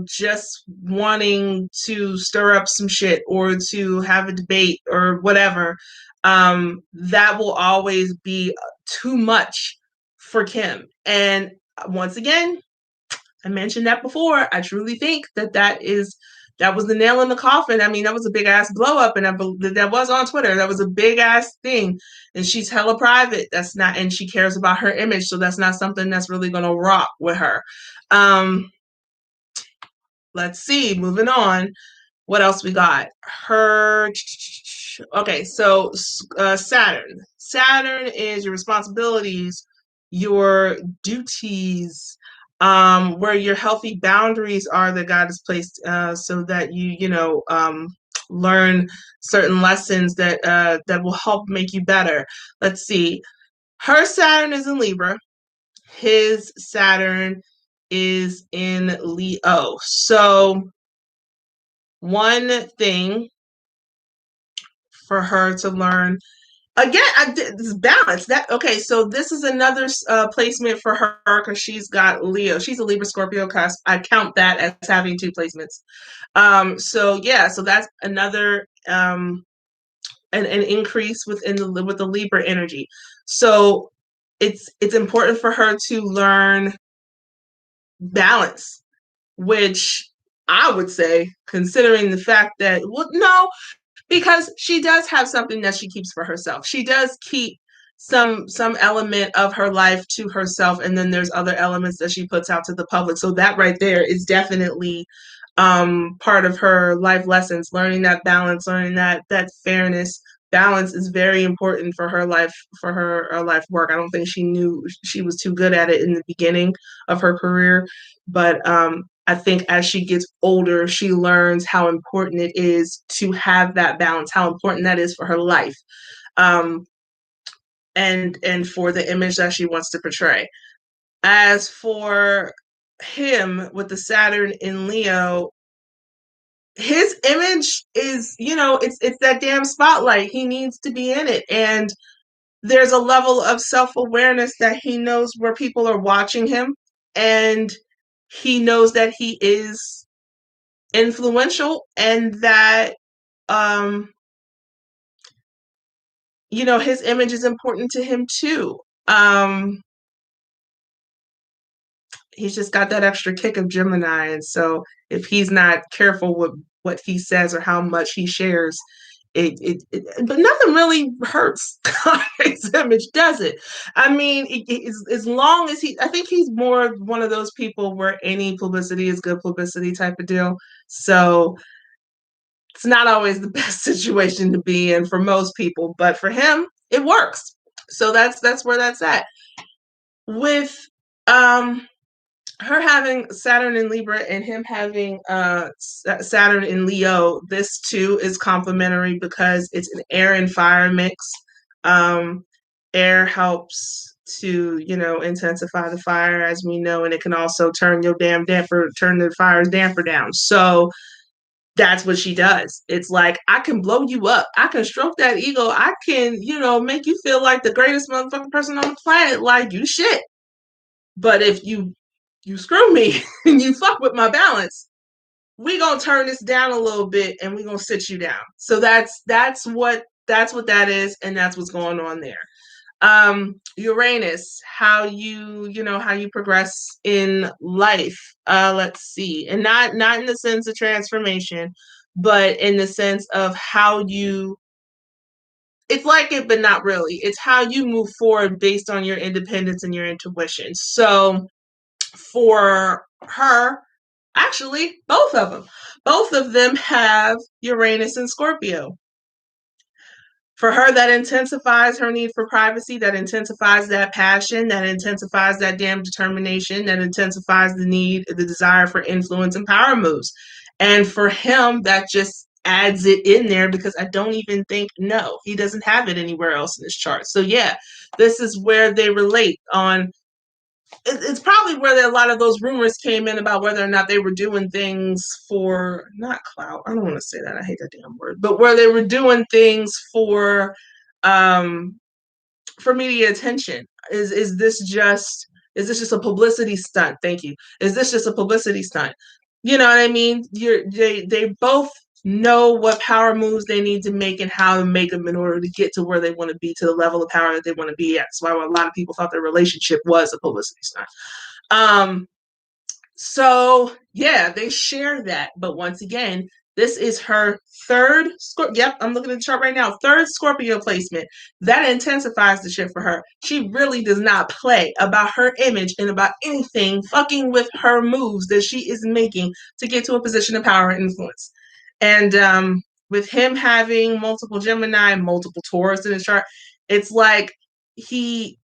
just wanting to stir up some shit or to have a debate or whatever, that will always be too much for Kim. And once again, I mentioned that before. I truly think that was the nail in the coffin. I mean, that was a big ass blow up, and that was on Twitter. That was a big ass thing, and she's hella private. That's not, and she cares about her image, so that's not something that's really gonna rock with her. Um, let's see. Moving on. What else we got? Her. Okay, so Saturn. Saturn is your responsibilities, your duties, where your healthy boundaries are that God has placed, so that learn certain lessons that will help make you better. Let's see. Her Saturn is in Libra. His Saturn is in Leo. So one thing for her to learn again, this balance. That okay? So this is another placement for her because she's got Leo. She's a Libra Scorpio cusp. I count that as having two placements. So yeah, so that's another an increase within with the Libra energy. So it's important for her to learn balance, which I would say, considering the fact that no, because she does have something that she keeps for herself. She does keep some element of her life to herself, and then there's other elements that she puts out to the public. So that right there is definitely part of her life lessons. Learning that balance, learning that fairness. Balance is very important for her life, for her life work. I don't think she knew she was too good at it in the beginning of her career, but I think as she gets older, she learns how important it is to have that balance, how important that is for her life, um, and for the image that she wants to portray. As for him with the Saturn in Leo, his image is, it's that damn spotlight. He needs to be in it, and there's a level of self-awareness that he knows where people are watching him, and he knows that he is influential, and that his image is important to him too. He's just got that extra kick of Gemini, and so if he's not careful with what he says or how much he shares, but nothing really hurts his image, does it? I mean, as long as I think he's more one of those people where any publicity is good publicity type of deal. So it's not always the best situation to be in for most people, but for him, it works. So that's where that's at. With her having Saturn in Libra and him having Saturn in Leo, this too is complementary because it's an air and fire mix. Air helps to, intensify the fire, as we know, and it can also turn the fire's damper down. So that's what she does. It's like, I can blow you up. I can stroke that ego. I can, make you feel like the greatest motherfucking person on the planet, like you shit. But if you screw me and you fuck with my balance, we gonna turn this down a little bit and we gonna sit you down. So that's what that is, and that's what's going on there. Uranus, how you progress in life. Let's see. And not in the sense of transformation, but in the sense of how you it's like it, but not really. It's how you move forward based on your independence and your intuition. So for her, actually, both of them have Uranus and Scorpio. For her, that intensifies her need for privacy, that intensifies that passion, that intensifies that damn determination, that intensifies the desire for influence and power moves. And for him, that just adds it in there because I don't even think, no, he doesn't have it anywhere else in this chart. So, yeah, this is where they relate on. It's probably where a lot of those rumors came in about whether or not they were doing things for not clout. I don't want to say that. I hate that damn word. But where they were doing things um, for media attention. Is this just a publicity stunt? Thank you. Is this just a publicity stunt? You know what I mean? They both know what power moves they need to make and how to make them in order to get to where they want to be, to the level of power that they want to be at. That's why a lot of people thought their relationship was a publicity stunt. Um, so yeah, they share that. But once again, this is her third. Yep, I'm looking at the chart right now. Third Scorpio placement. That intensifies the shit for her. She really does not play about her image and about anything fucking with her moves that she is making to get to a position of power and influence. And with him having multiple Gemini, multiple Taurus in his chart, it's like he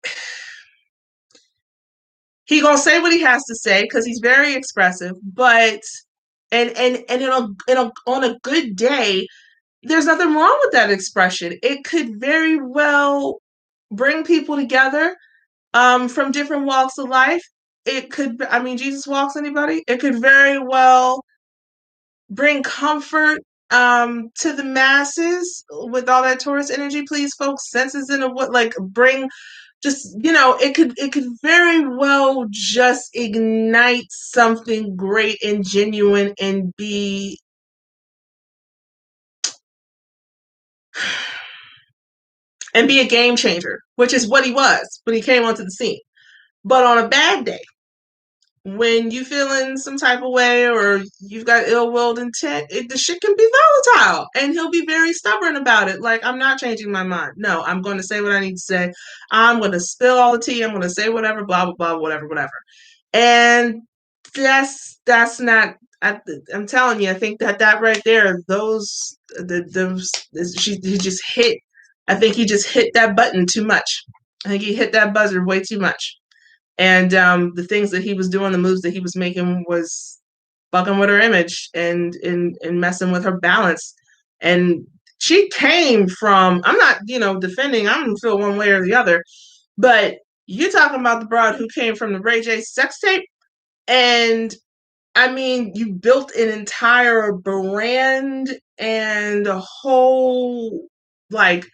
gonna say what he has to say because he's very expressive, but and on a good day, there's nothing wrong with that expression. It could very well bring people together from different walks of life. It could, I mean, Jesus walks anybody. It could very well bring comfort to the masses with all that Taurus energy. Please, folks, senses in a what like bring just it could very well just ignite something great and genuine and be a game changer, which is what he was when he came onto the scene. But on a bad day, when you feeling some type of way or you've got ill-willed intent, the shit can be volatile and he'll be very stubborn about it. Like, I'm not changing my mind. No, I'm going to say what I need to say. I'm going to spill all the tea. I'm going to say whatever, blah, blah, blah, whatever. And that's not, I'm telling you, I think that right there, he just hit, I think he just hit that button too much. I think he hit that buzzer way too much. And the things that he was doing, the moves that he was making was fucking with her image and messing with her balance. And she came from, I'm not, defending, I don't feel one way or the other, but you're talking about the broad who came from the Ray J sex tape. And I mean, you built an entire brand and a whole, like,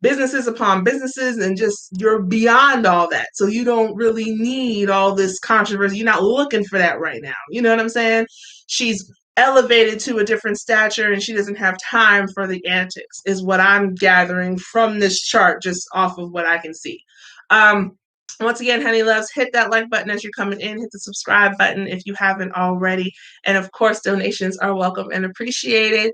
businesses upon businesses, and just you're beyond all that. So you don't really need all this controversy. You're not looking for that right now. You know what I'm saying? She's elevated to a different stature and she doesn't have time for the antics, is what I'm gathering from this chart, just off of what I can see. Once again, honey loves, hit that like button as you're coming in. Hit the subscribe button if you haven't already. And of course, donations are welcome and appreciated.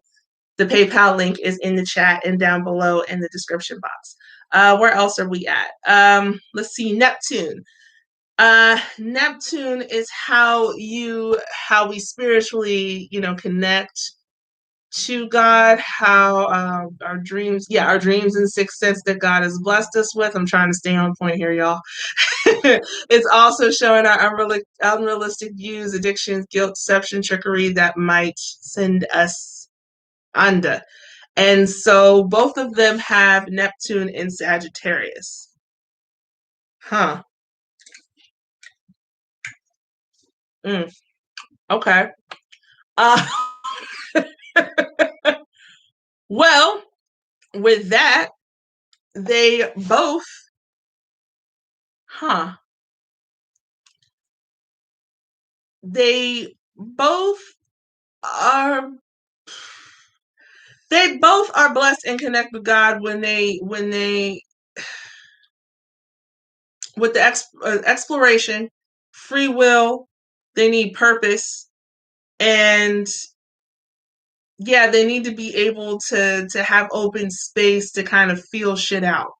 The PayPal link is in the chat and down below in the description box. Where else are we at? Let's see, Neptune. Neptune is how we spiritually, connect to God, how our dreams and sixth sense that God has blessed us with. I'm trying to stay on point here, y'all. It's also showing our unrealistic views, addictions, guilt, deception, trickery that might send us under. And so both of them have Neptune in Sagittarius. Huh. Okay. Uh, well, with that, they both, huh. They both are they both are blessed and connect with God when they with the exploration, free will, they need purpose, and yeah, they need to be able to have open space to kind of feel shit out.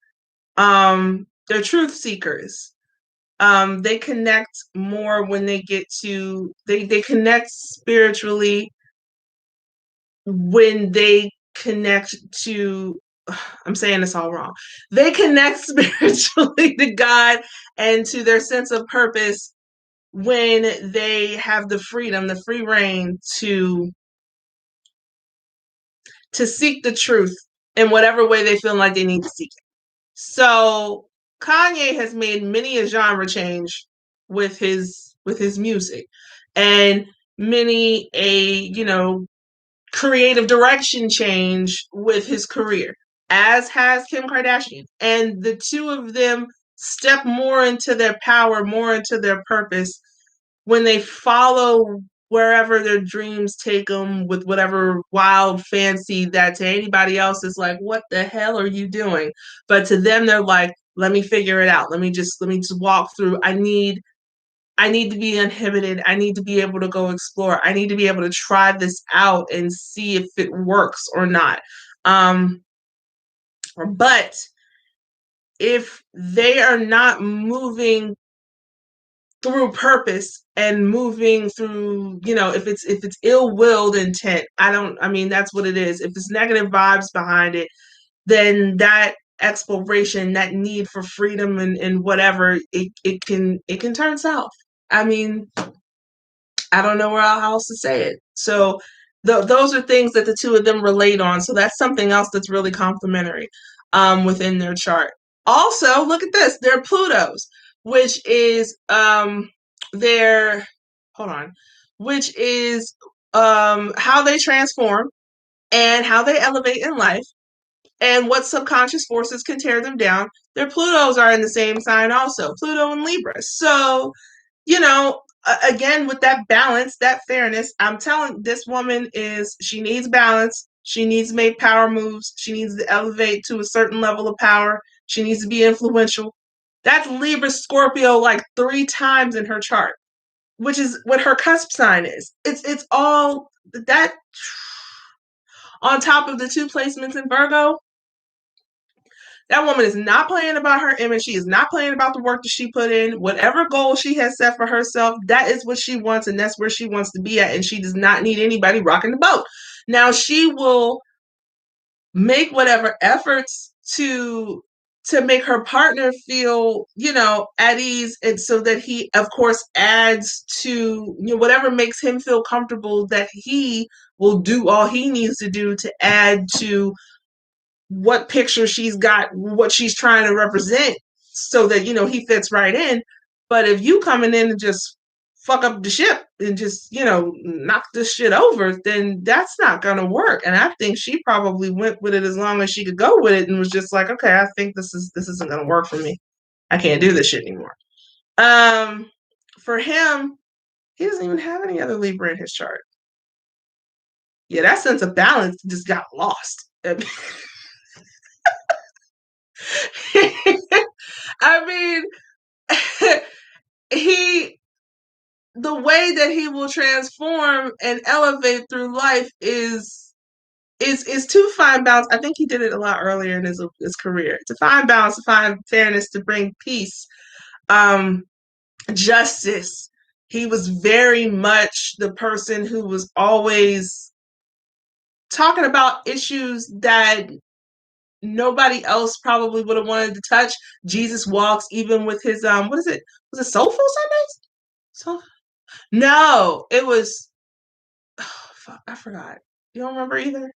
They're truth seekers. They connect more when they get to they connect spiritually when they connect to I'm saying this all wrong. They connect spiritually to God and to their sense of purpose when they have the freedom, the free reign to seek the truth in whatever way they feel like they need to seek it. So Kanye has made many a genre change with his music and many a, creative direction change with his career, as has Kim Kardashian. And the two of them step more into their power, more into their purpose when they follow wherever their dreams take them with whatever wild fancy that to anybody else is like, what the hell are you doing? But to them, they're like, let me figure it out. Let me just walk through. I need to be inhibited. I need to be able to go explore. I need to be able to try this out and see if it works or not. But if they are not moving through purpose and moving through, if it's ill-willed intent, I mean, that's what it is. If it's negative vibes behind it, then that exploration, that need for freedom and whatever, it can turn south. I mean, I don't know how else to say it. So those are things that the two of them relate on. So that's something else that's really complementary within their chart. Also, look at this. They're Plutos, which is their hold on, which is how they transform and how they elevate in life and what subconscious forces can tear them down. Their Plutos are in the same sign also, Pluto and Libra. So again, with that balance, that fairness, I'm telling this woman she needs balance. She needs to make power moves. She needs to elevate to a certain level of power. She needs to be influential. That's Libra Scorpio like 3 times in her chart, which is what her cusp sign is. It's all that on top of the 2 placements in Virgo. That woman is not playing about her image. She is not playing about the work that she put in. Whatever goal she has set for herself, that is what she wants, and that's where she wants to be at. And she does not need anybody rocking the boat. Now, she will make whatever efforts to make her partner feel, at ease, and so that he, of course, adds to whatever makes him feel comfortable. That he will do all he needs to do to add to what picture she's got, what she's trying to represent, so that he fits right in. But if you coming in and just fuck up the ship and just knock this shit over, then that's not gonna work. And I think she probably went with it as long as she could go with it and was just like, okay, I think this isn't gonna work for me. I can't do this shit anymore. For him, he doesn't even have any other Libra in his chart. Yeah, that sense of balance just got lost. I mean, he the way that he will transform and elevate through life is to find balance. I think he did it a lot earlier in his career. To find balance, to find fairness, to bring peace, justice. He was very much the person who was always talking about issues that nobody else probably would have wanted to touch. Jesus walks, even with his what is it? Was it Soulful Sundays? So no, it was fuck, I forgot. You don't remember either?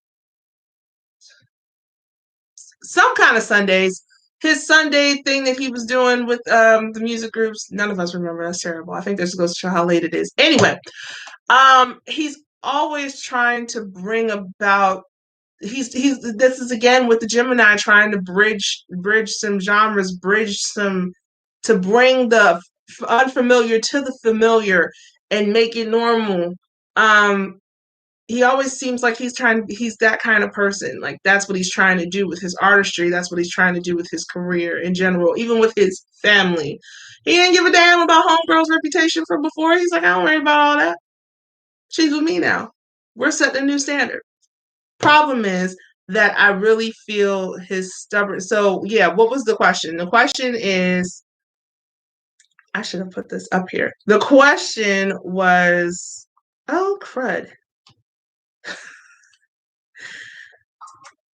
Some kind of Sundays. His Sunday thing that he was doing with the music groups, none of us remember. That's terrible. I think this goes to show how late it is. Anyway, he's always trying to bring about he's this is again with the Gemini trying to bridge some genres, bridge some to bring the unfamiliar to the familiar and make it normal. he always seems like he's that kind of person. Like that's what he's trying to do with his artistry. That's what he's trying to do with his career in general, even with his family. He didn't give a damn about homegirl's reputation from before. He's like, I don't worry about all that. She's with me now. We're setting a new standard. Problem is that I really feel his stubborn. So yeah, what was the question? The question is, I should have put this up here. The question was, oh crud.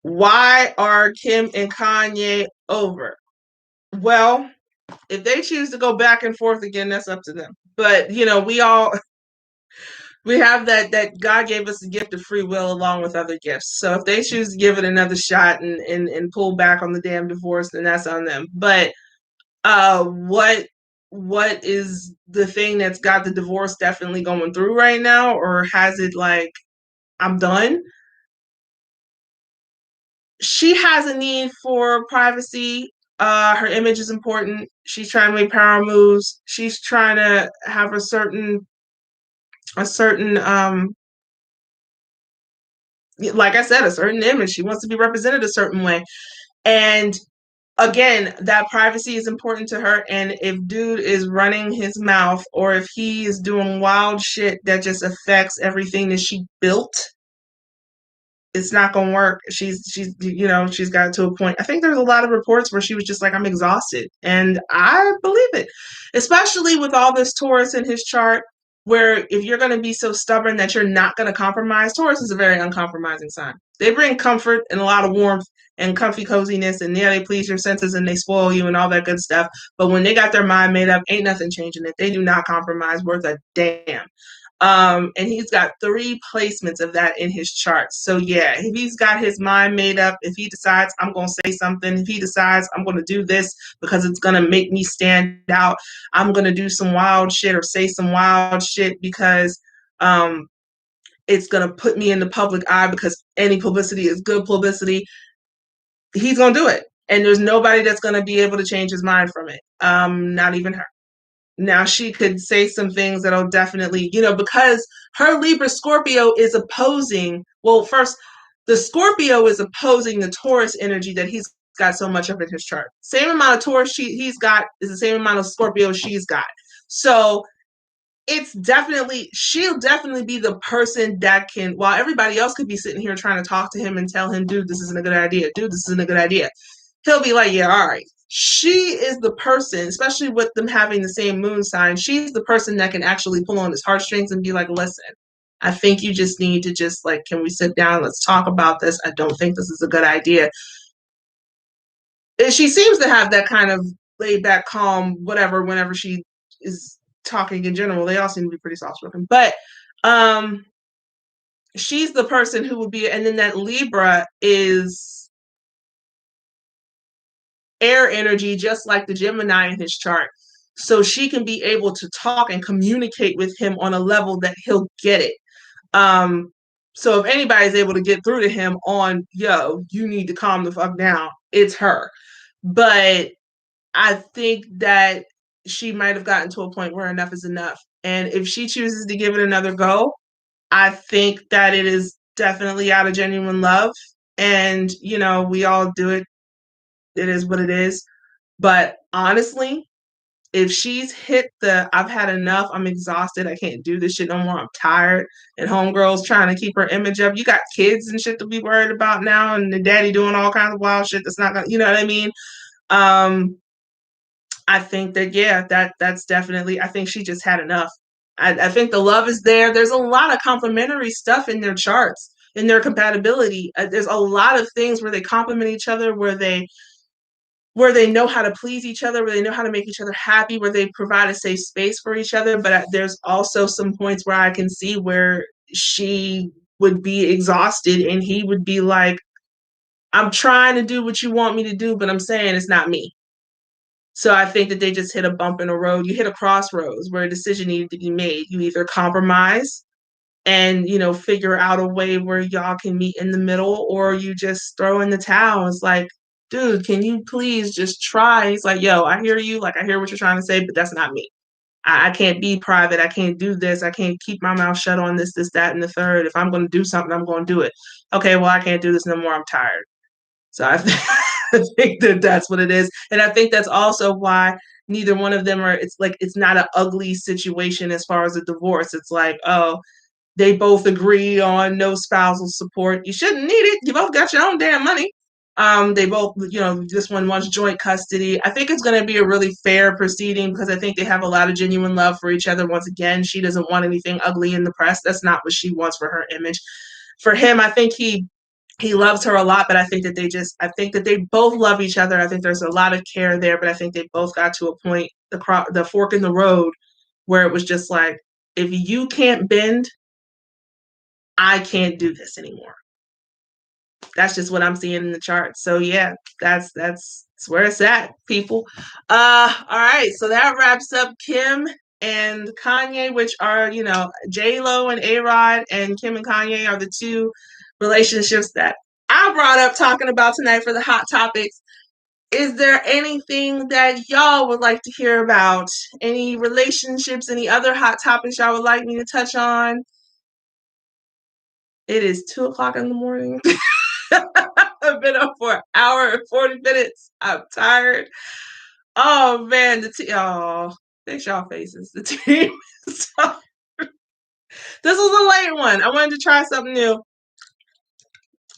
Why are Kim and Kanye over? Well, if they choose to go back and forth again, that's up to them. But we have that God gave us the gift of free will along with other gifts. So if they choose to give it another shot and pull back on the damn divorce, then that's on them. But what is the thing that's got the divorce definitely going through right now, or has it like I'm done? She has a need for privacy. Her image is important. She's trying to make power moves. She's trying to have a certain like I said, a certain image. She wants to be represented a certain way. And again, that privacy is important to her. And if dude is running his mouth or if he is doing wild shit that just affects everything that she built, it's not gonna work. She's got to a point. I think there's a lot of reports where she was just like, I'm exhausted. And I believe it. Especially with all this Taurus in his chart, where if you're gonna be so stubborn that you're not gonna compromise, Taurus is a very uncompromising sign. They bring comfort and a lot of warmth and comfy coziness, and yeah, they please your senses and they spoil you and all that good stuff. But when they got their mind made up, ain't nothing changing it. They do not compromise worth a damn. And he's got 3 placements of that in his chart. So yeah, if he's got his mind made up, if he decides I'm going to say something, if he decides I'm going to do this because it's going to make me stand out, I'm going to do some wild shit or say some wild shit because it's going to put me in the public eye because any publicity is good publicity, he's going to do it. And there's nobody that's going to be able to change his mind from it. Not even her. Now she could say some things that'll definitely, because her Libra Scorpio is opposing, well, first, the Scorpio is opposing the Taurus energy that he's got so much of in his chart. Same amount of Taurus he's got is the same amount of Scorpio she's got. So she'll definitely be the person that can, while everybody else could be sitting here trying to talk to him and tell him, dude, this isn't a good idea. Dude, this isn't a good idea. He'll be like, yeah, all right. She is the person, especially with them having the same moon sign, she's the person that can actually pull on his heartstrings and be like, listen, I think you just need to just like, can we sit down? Let's talk about this. I don't think this is a good idea. And she seems to have that kind of laid back, calm, whatever, whenever she is talking in general. They all seem to be pretty soft spoken. But she's the person who would be, and then that Libra is air energy, just like the Gemini in his chart. So she can be able to talk and communicate with him on a level that he'll get it. So if anybody's able to get through to him on, yo, you need to calm the fuck down, it's her. But I think that she might have gotten to a point where enough is enough. And if she chooses to give it another go, I think that it is definitely out of genuine love. And, we all do it. It is what it is. But honestly, if she's hit I've had enough, I'm exhausted, I can't do this shit no more, I'm tired, and homegirl's trying to keep her image up. You got kids and shit to be worried about now, and the daddy doing all kinds of wild shit that's not gonna, you know what I mean? I think that, yeah, that's definitely, I think she just had enough. I think the love is there. There's a lot of complementary stuff in their charts, in their compatibility. There's a lot of things where they complement each other, where they know how to please each other, where they know how to make each other happy, where they provide a safe space for each other. But there's also some points where I can see where she would be exhausted and he would be like, I'm trying to do what you want me to do, but I'm saying it's not me. So I think that they just hit a bump in the road. You hit a crossroads where a decision needed to be made. You either compromise and, figure out a way where y'all can meet in the middle, or you just throw in the towel. It's like, dude, can you please just try? He's like, yo, I hear you. Like, I hear what you're trying to say, but that's not me. I can't be private. I can't do this. I can't keep my mouth shut on this, that, and the third. If I'm going to do something, I'm going to do it. Okay, well, I can't do this no more. I'm tired. So I think that that's what it is. And I think that's also why neither one of them are, it's like, it's not an ugly situation as far as a divorce. It's like, oh, they both agree on no spousal support. You shouldn't need it. You both got your own damn money. They both, this one wants joint custody. I think it's going to be a really fair proceeding because I think they have a lot of genuine love for each other. Once again, she doesn't want anything ugly in the press. That's not what she wants for her image. For him, I think he loves her a lot, but I think that they both love each other. I think there's a lot of care there, but I think they both got to a point, the fork in the road, where it was just like, if you can't bend, I can't do this anymore. That's just what I'm seeing in the chart. So yeah, that's where it's at, people. All right, so that wraps up Kim and Kanye, which are, Jlo and ARod, and Kim and Kanye are the two relationships that I brought up talking about tonight for the hot topics. Is there anything that y'all would like to hear about? Any relationships, any other hot topics y'all would like me to touch on? It is 2:00 in the morning. I've been up for an hour and 40 minutes. I'm tired. Oh man, fix y'all faces. The team is tired. This was a late one. I wanted to try something new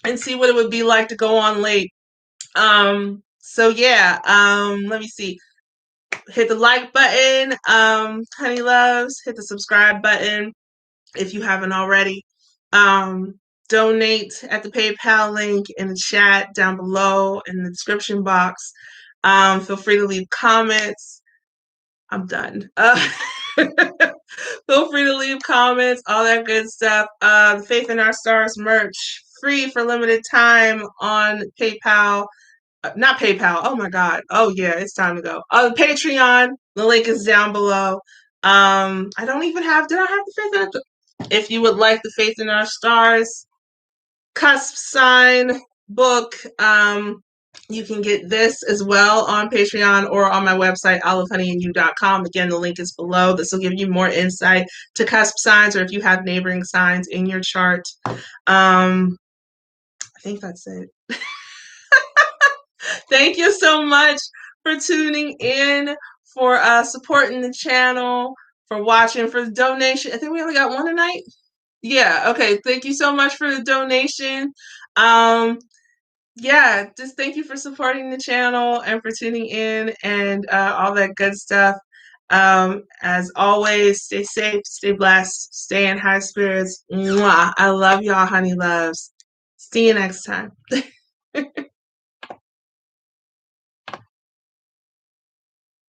and see what it would be like to go on late. So yeah, let me see. Hit the like button, honey loves, hit the subscribe button if you haven't already. Donate at the PayPal link in the chat down below in the description box. Feel free to leave comments. I'm done. Feel free to leave comments, all that good stuff. Faith in Our Stars merch, free for limited time on PayPal. Not PayPal. Oh my God. Oh yeah, it's time to go. Patreon. The link is down below. I don't even have. Did I have the Faith in Our? If you would like the Faith in Our Stars Cusp sign book, you can get this as well on Patreon or on my website, olivehoneyandyou.com. Again, the link is below. This will give you more insight to cusp signs, or if you have neighboring signs in your chart. I think that's it. Thank you so much for tuning in, for supporting the channel, for watching, for the donation. I think we only got one tonight. Yeah, okay. Thank you so much for the donation. Yeah, just thank you for supporting the channel and for tuning in and all that good stuff. As always, stay safe, stay blessed, stay in high spirits. Mwah. I love y'all, honey loves. See you next time.